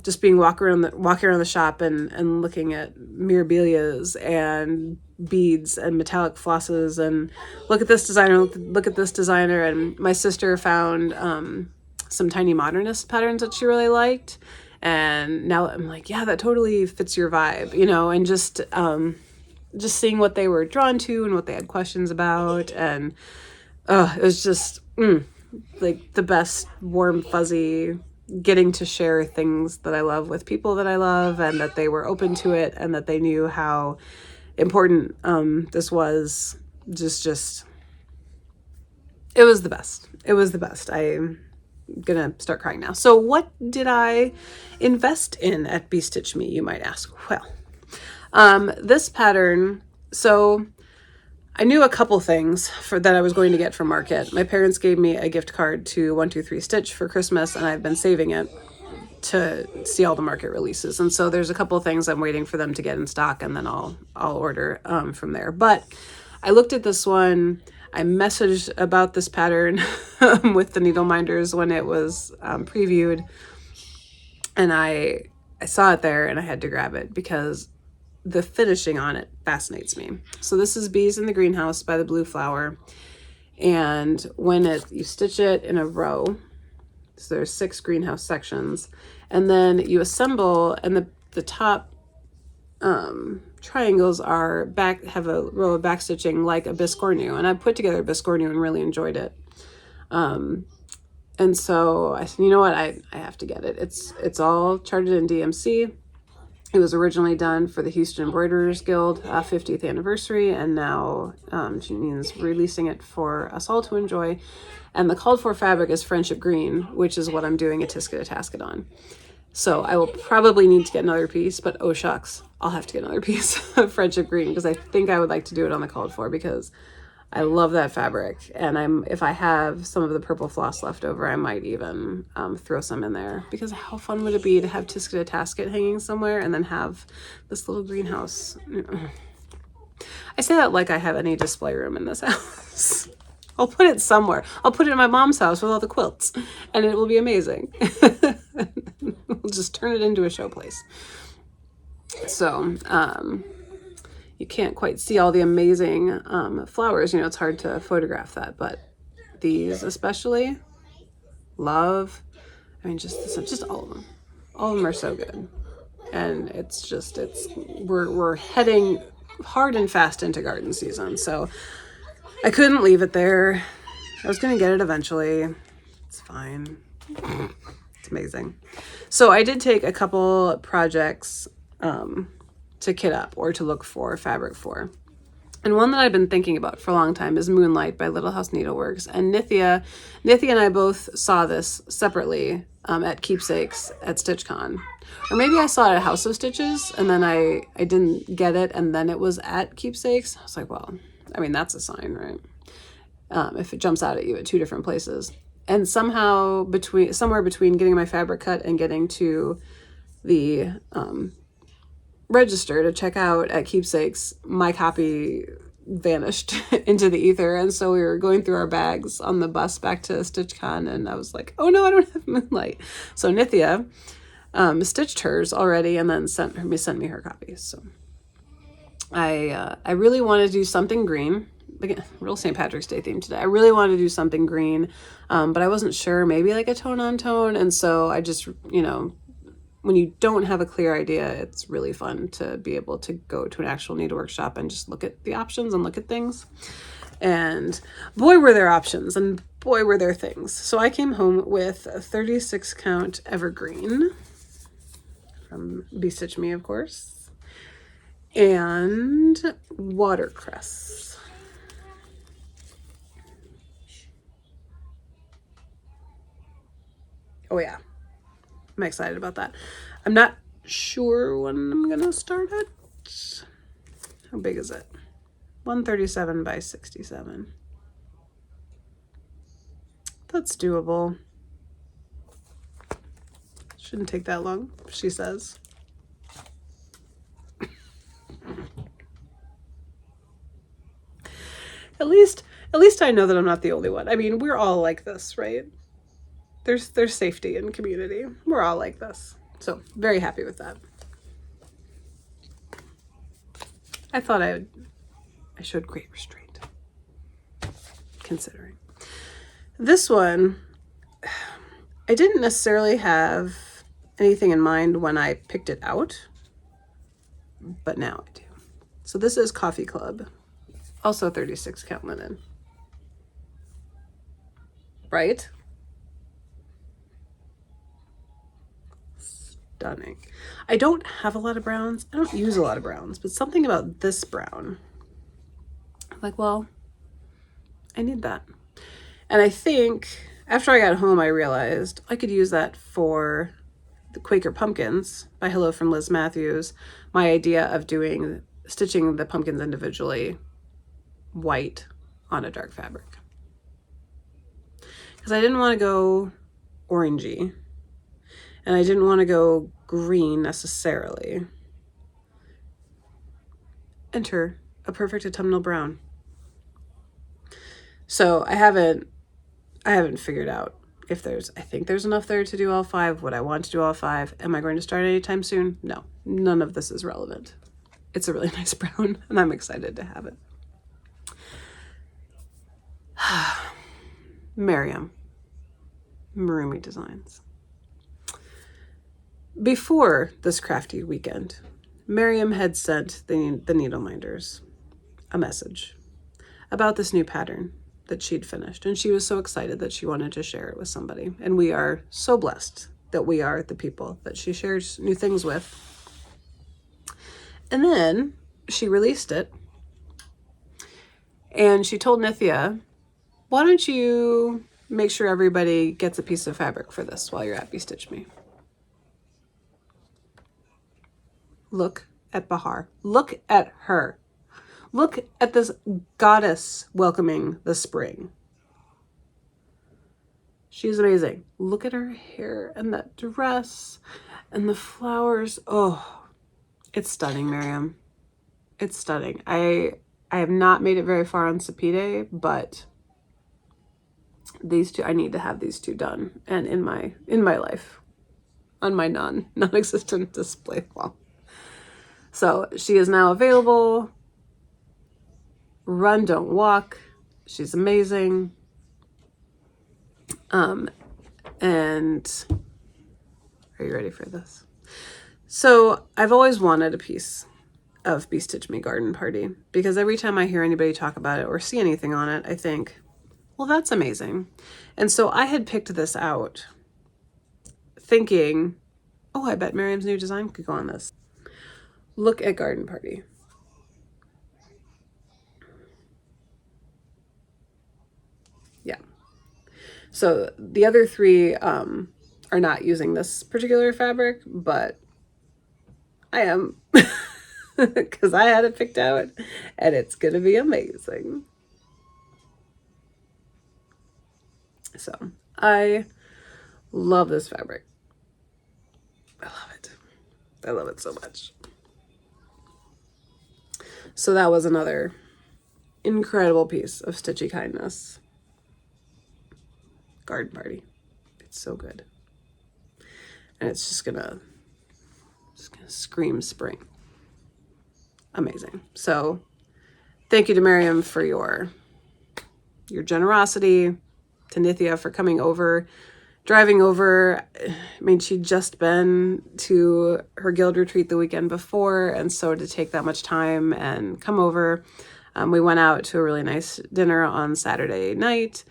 just being walking around the shop and looking at mirabilias and beads and metallic flosses and look at this designer. And my sister found some tiny modernist patterns that she really liked, and now I'm like, yeah, that totally fits your vibe, you know. And just seeing what they were drawn to and what they had questions about. And it was just like the best warm fuzzy getting to share things that I love with people that I love, and that they were open to it, and that they knew how important this was. Just it was the best. It was the best. I'm gonna start crying now. So what did I invest in at BeStitchMe, you might ask? Well, this pattern, so I knew a couple things that I was going to get from Market. My parents gave me a gift card to 123 Stitch for Christmas, and I've been saving it to see all the Market releases. And so there's a couple of things I'm waiting for them to get in stock, and then I'll order from there. But I looked at this one. I messaged about this pattern with the needle minders when it was previewed, and I saw it there and I had to grab it because the finishing on it fascinates me. So this is Bees in the Greenhouse by the Blue Flower. And when you stitch it in a row, so there's 6 greenhouse sections, and then you assemble, and the top triangles have a row of back stitching like a biscornu. And I put together a biscornu and really enjoyed it. And so I said, you know what, I have to get it. It's all charted in DMC. It was originally done for the Houston Embroiderers Guild 50th anniversary, and now Janine's releasing it for us all to enjoy. And the called for fabric is Friendship Green, which is what I'm doing a Tisket Tasket on. So I will probably need to get another piece, but oh shucks, I'll have to get another piece of Friendship Green, because I think I would like to do it on the called for, because I love that fabric. And if I have some of the purple floss left over, I might even throw some in there, because how fun would it be to have Tisket Tasket hanging somewhere and then have this little greenhouse. I say that like I have any display room in this house. I'll put it somewhere. I'll put it in my mom's house with all the quilts, and it will be amazing. We'll just turn it into a showplace. So, you can't quite see all the amazing flowers. You know, it's hard to photograph that, but these especially, love. I mean, just all of them. All of them are so good. And we're heading hard and fast into garden season. So I couldn't leave it there. I was going to get it eventually. It's fine. It's amazing. So I did take a couple projects to kit up or to look for fabric for. And one that I've been thinking about for a long time is Moonlight by Little House Needleworks. And Nithya and I both saw this separately at Keepsakes at StitchCon. Or maybe I saw it at House of Stitches, and then I didn't get it, and then it was at Keepsakes. I was like, well, I mean, that's a sign, right? If it jumps out at you at 2 different places. And somewhere between getting my fabric cut and getting to the register to check out at Keepsakes, my copy vanished into the ether. And so we were going through our bags on the bus back to StitchCon, and I was like, oh no, I don't have Moonlight. So Nithya stitched hers already and then sent me her copies. So I really want to do something green. Again, real St. Patrick's Day theme today. I really wanted to do something green, but I wasn't sure, maybe like a tone on tone. And so I just, when you don't have a clear idea, it's really fun to be able to go to an actual needlework shop and just look at the options and look at things. And boy, were there options, and boy, were there things. So I came home with a 36 count evergreen from BeStitchMe, of course, and watercress. Oh yeah, I'm excited about that. I'm not sure when I'm gonna start it. How big is it? 137 by 67. That's doable. Shouldn't take that long, she says. At least I know that I'm not the only one. I mean, we're all like this, right? There's safety in community. We're all like this. So very happy with that. I thought I showed great restraint, considering. This one, I didn't necessarily have anything in mind when I picked it out, but now I do. So this is Coffee Club, also 36 count linen. Right? Stunning. I don't have a lot of browns. I don't use a lot of browns, but something about this brown, I'm like, well, I need that. And I think after I got home, I realized I could use that for the Quaker Pumpkins by Hello from Liz Mathews. My idea of stitching the pumpkins individually white on a dark fabric. Because I didn't want to go orangey. And I didn't want to go green necessarily. Enter a perfect autumnal brown. So I haven't figured out if I think there's enough there to do all 5. Would I want to do all 5? Am I going to start anytime soon? No, none of this is relevant. It's a really nice brown and I'm excited to have it. Miriam, Marumi Designs. Before this crafty weekend, Miriam had sent the needle minders a message about this new pattern that she'd finished, and she was so excited that she wanted to share it with somebody. And we are so blessed that we are the people that she shares new things with. And then she released it, and she told Nithya, why don't you make sure everybody gets a piece of fabric for this while you're at BeStitchMe? Look at Bahar. Look at her. Look at this goddess welcoming the spring. She's amazing. Look at her hair and that dress and the flowers. Oh, it's stunning, Miriam. It's stunning. I have not made it very far on Sapide, but these two, I need to have these two done and in my life on my non-existent display wall. So she is now available. Run, don't walk. She's amazing. And are you ready for this? So I've always wanted a piece of BeStitchMe Garden Party because every time I hear anybody talk about it or see anything on it, I think, well, that's amazing. And so I had picked this out thinking, oh, I bet Miriam's new design could go on this. Look at Garden Party. Yeah. So the other 3 are not using this particular fabric, but I am because I had it picked out and it's going to be amazing. So I love this fabric. I love it. I love it so much. So that was another incredible piece of stitchy kindness. Garden Party. It's so good. And it's just gonna scream spring. Amazing. So thank you to Miriam for your generosity, to Nithya for coming over, driving over. I mean, she'd just been to her guild retreat the weekend before, and so to take that much time and come over, we went out to a really nice dinner on Saturday night.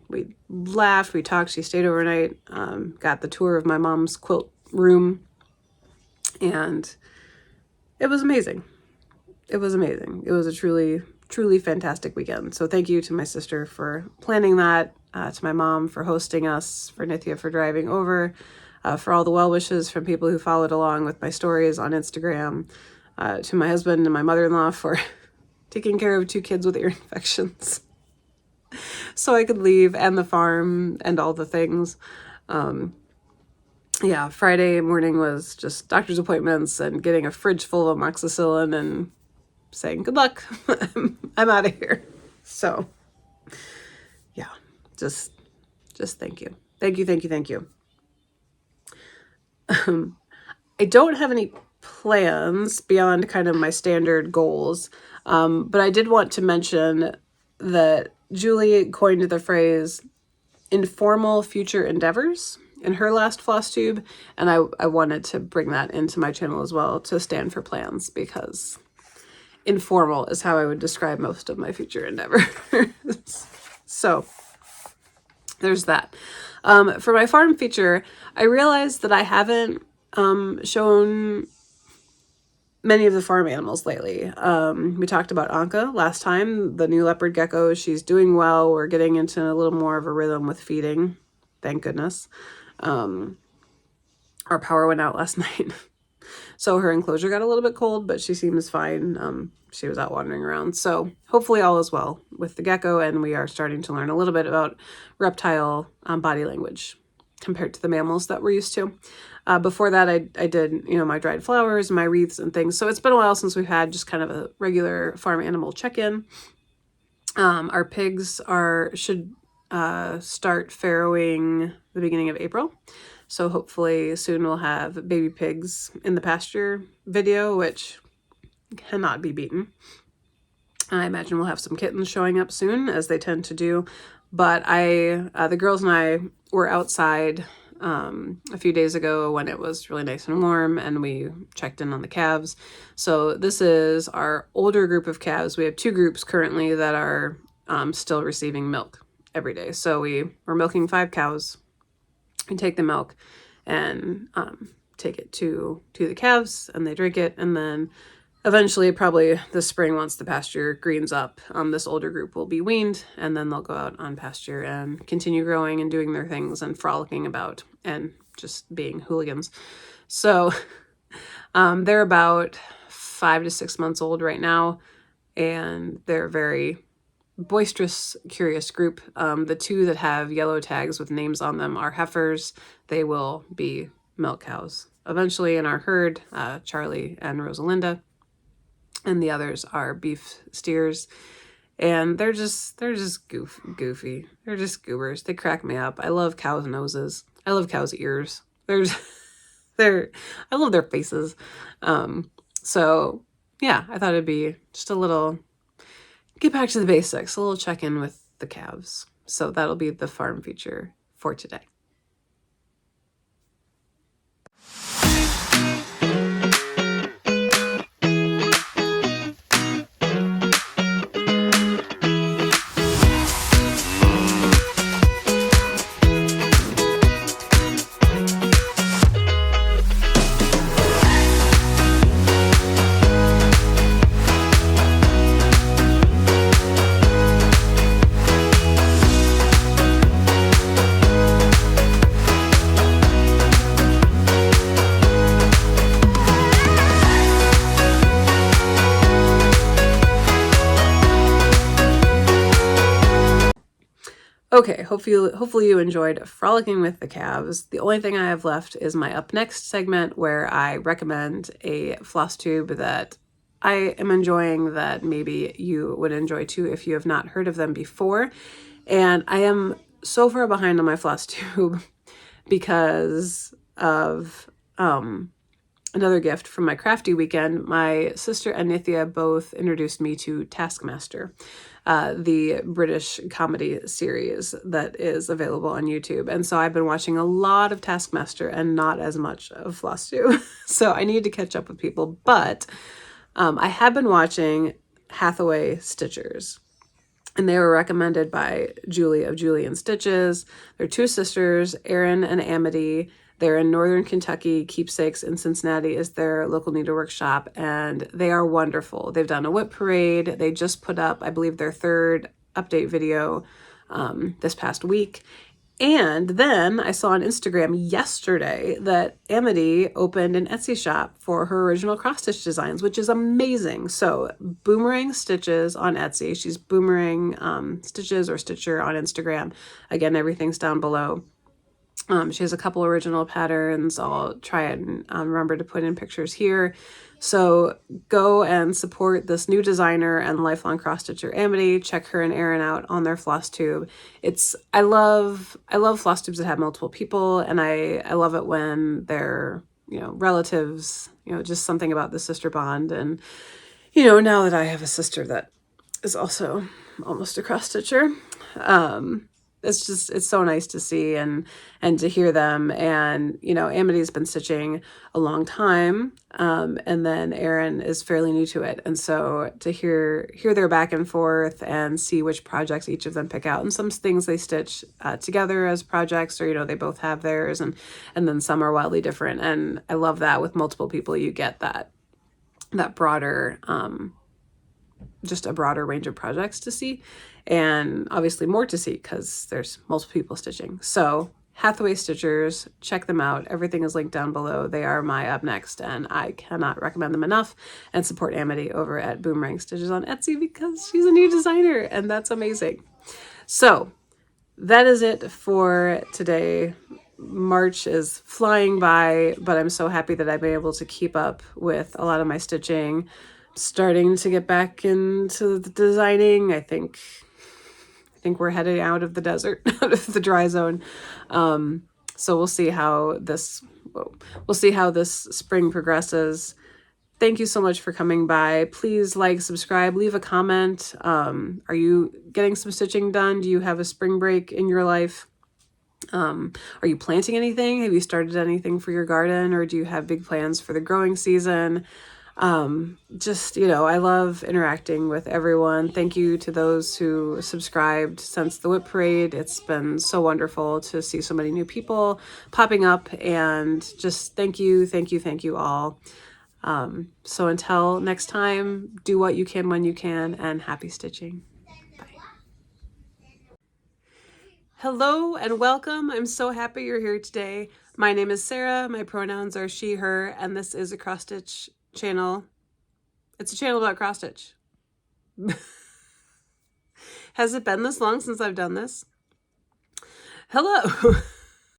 We laughed, we talked, she stayed overnight, got the tour of my mom's quilt room, and it was amazing. It was amazing. It was a truly, truly fantastic weekend. So thank you to my sister for planning that, to my mom for hosting us, for Nithya for driving over, for all the well wishes from people who followed along with my stories on Instagram, to my husband and my mother-in-law for taking care of 2 kids with ear infections so I could leave, and the farm and all the things. Yeah, Friday morning was just doctor's appointments and getting a fridge full of amoxicillin and saying good luck. I'm out of here. So yeah, just thank you. Thank you, thank you, thank you. I don't have any plans beyond kind of my standard goals, but I did want to mention that Julie coined the phrase informal future endeavors in her last Flosstube, and I wanted to bring that into my channel as well to stand for plans, because informal is how I would describe most of my future endeavors. So there's that. For my farm feature, I realized that I haven't shown many of the farm animals lately. We talked about Anka last time, the new leopard gecko. She's doing well. We're getting into a little more of a rhythm with feeding. Thank goodness. Our power went out last night. So her enclosure got a little bit cold, but she seems fine. She was out wandering around. So hopefully all is well with the gecko, and we are starting to learn a little bit about reptile body language compared to the mammals that we're used to. Before that, I did, my dried flowers, my wreaths and things. So it's been a while since we've had just kind of a regular farm animal check-in. Our pigs should start farrowing the beginning of April. So hopefully soon we'll have baby pigs in the pasture video, which cannot be beaten. I imagine we'll have some kittens showing up soon, as they tend to do. But the girls and I were outside a few days ago when it was really nice and warm, and we checked in on the calves. So this is our older group of calves. We have two groups currently that are still receiving milk every day. So we're milking 5 cows. We take the milk and take it to the calves, and they drink it, and then eventually, probably this spring, once the pasture greens up, this older group will be weaned, and then they'll go out on pasture and continue growing and doing their things and frolicking about and just being hooligans. So they're about 5 to 6 months old right now, and they're a very boisterous, curious group. The 2 that have yellow tags with names on them are heifers. They will be milk cows eventually in our herd, Charlie and Rosalinda. And the others are beef steers, and they're just goofy. They're just goobers. They crack me up. I love cows' noses. I love cows' ears. I love their faces. So yeah, I thought it'd be just a little get back to the basics, a little check-in with the calves. So that'll be the farm feature for today. Okay, hopefully you enjoyed frolicking with the calves. The only thing I have left is my up next segment, where I recommend a floss tube that I am enjoying that maybe you would enjoy too if you have not heard of them before. And I am so far behind on my floss tube because of another gift from my crafty weekend. My sister and Nithya both introduced me to Taskmaster, the British comedy series that is available on YouTube. And so I've been watching a lot of Taskmaster and not as much of Flosstube. So I need to catch up with people. But I have been watching Hathaway Stitchers, and they were recommended by Julie of Julie and Stitches. They're 2 sisters, Erin and Amity. They're in Northern Kentucky. Keepsakes in Cincinnati is their local needlework shop, and they are wonderful. They've done a whip parade. They just put up, I believe, their 3rd update video this past week. And then I saw on Instagram yesterday that Amity opened an Etsy shop for her original cross-stitch designs, which is amazing. So Boomerang Stitches on Etsy. She's Boomerang Stitches or Stitcher on Instagram. Again, everything's down below. She has a couple original patterns. I'll try and remember to put in pictures here. So go and support this new designer and lifelong cross stitcher, Amity. Check her and Erin out on their Flosstube. I love Flosstubes that have multiple people, and I love it when they're, you know, relatives, you know, just something about the sister bond. And, you know, now that I have a sister that is also almost a cross stitcher, it's so nice to see and to hear them. And, you know, Amity's been stitching a long time, and then Erin is fairly new to it. And so to hear their back and forth and see which projects each of them pick out, and some things they stitch together as projects, or, you know, they both have theirs, and then some are wildly different. And I love that with multiple people, you get that broader, just a broader range of projects to see, and obviously more to see because there's multiple people stitching. So Hathaway Stitchers, check them out. Everything is linked down below. They are my up next, and I cannot recommend them enough. And support Amity over at Boomerang Stitches on Etsy because she's a new designer, and that's amazing. So that is it for today. March is flying by, but I'm so happy that I've been able to keep up with a lot of my stitching. Starting to get back into the designing. I think we're heading out of the desert, out of the dry zone. So we'll see how this spring progresses. Thank you so much for coming by. Please like, subscribe, leave a comment. Are you getting some stitching done? Do you have a spring break in your life? Are you planting anything? Have you started anything for your garden, or do you have big plans for the growing season? Just, you know, I love interacting with everyone. Thank you to those who subscribed since the Whip Parade. It's been so wonderful to see so many new people popping up, and just thank you all. So until next time, do what you can when you can, and happy stitching. Bye. Hello and welcome. I'm so happy you're here today. My name is Sarah. My pronouns are she, her, and this is a cross stitch channel. It's a channel about cross stitch. Has it been this long since I've done this? Hello.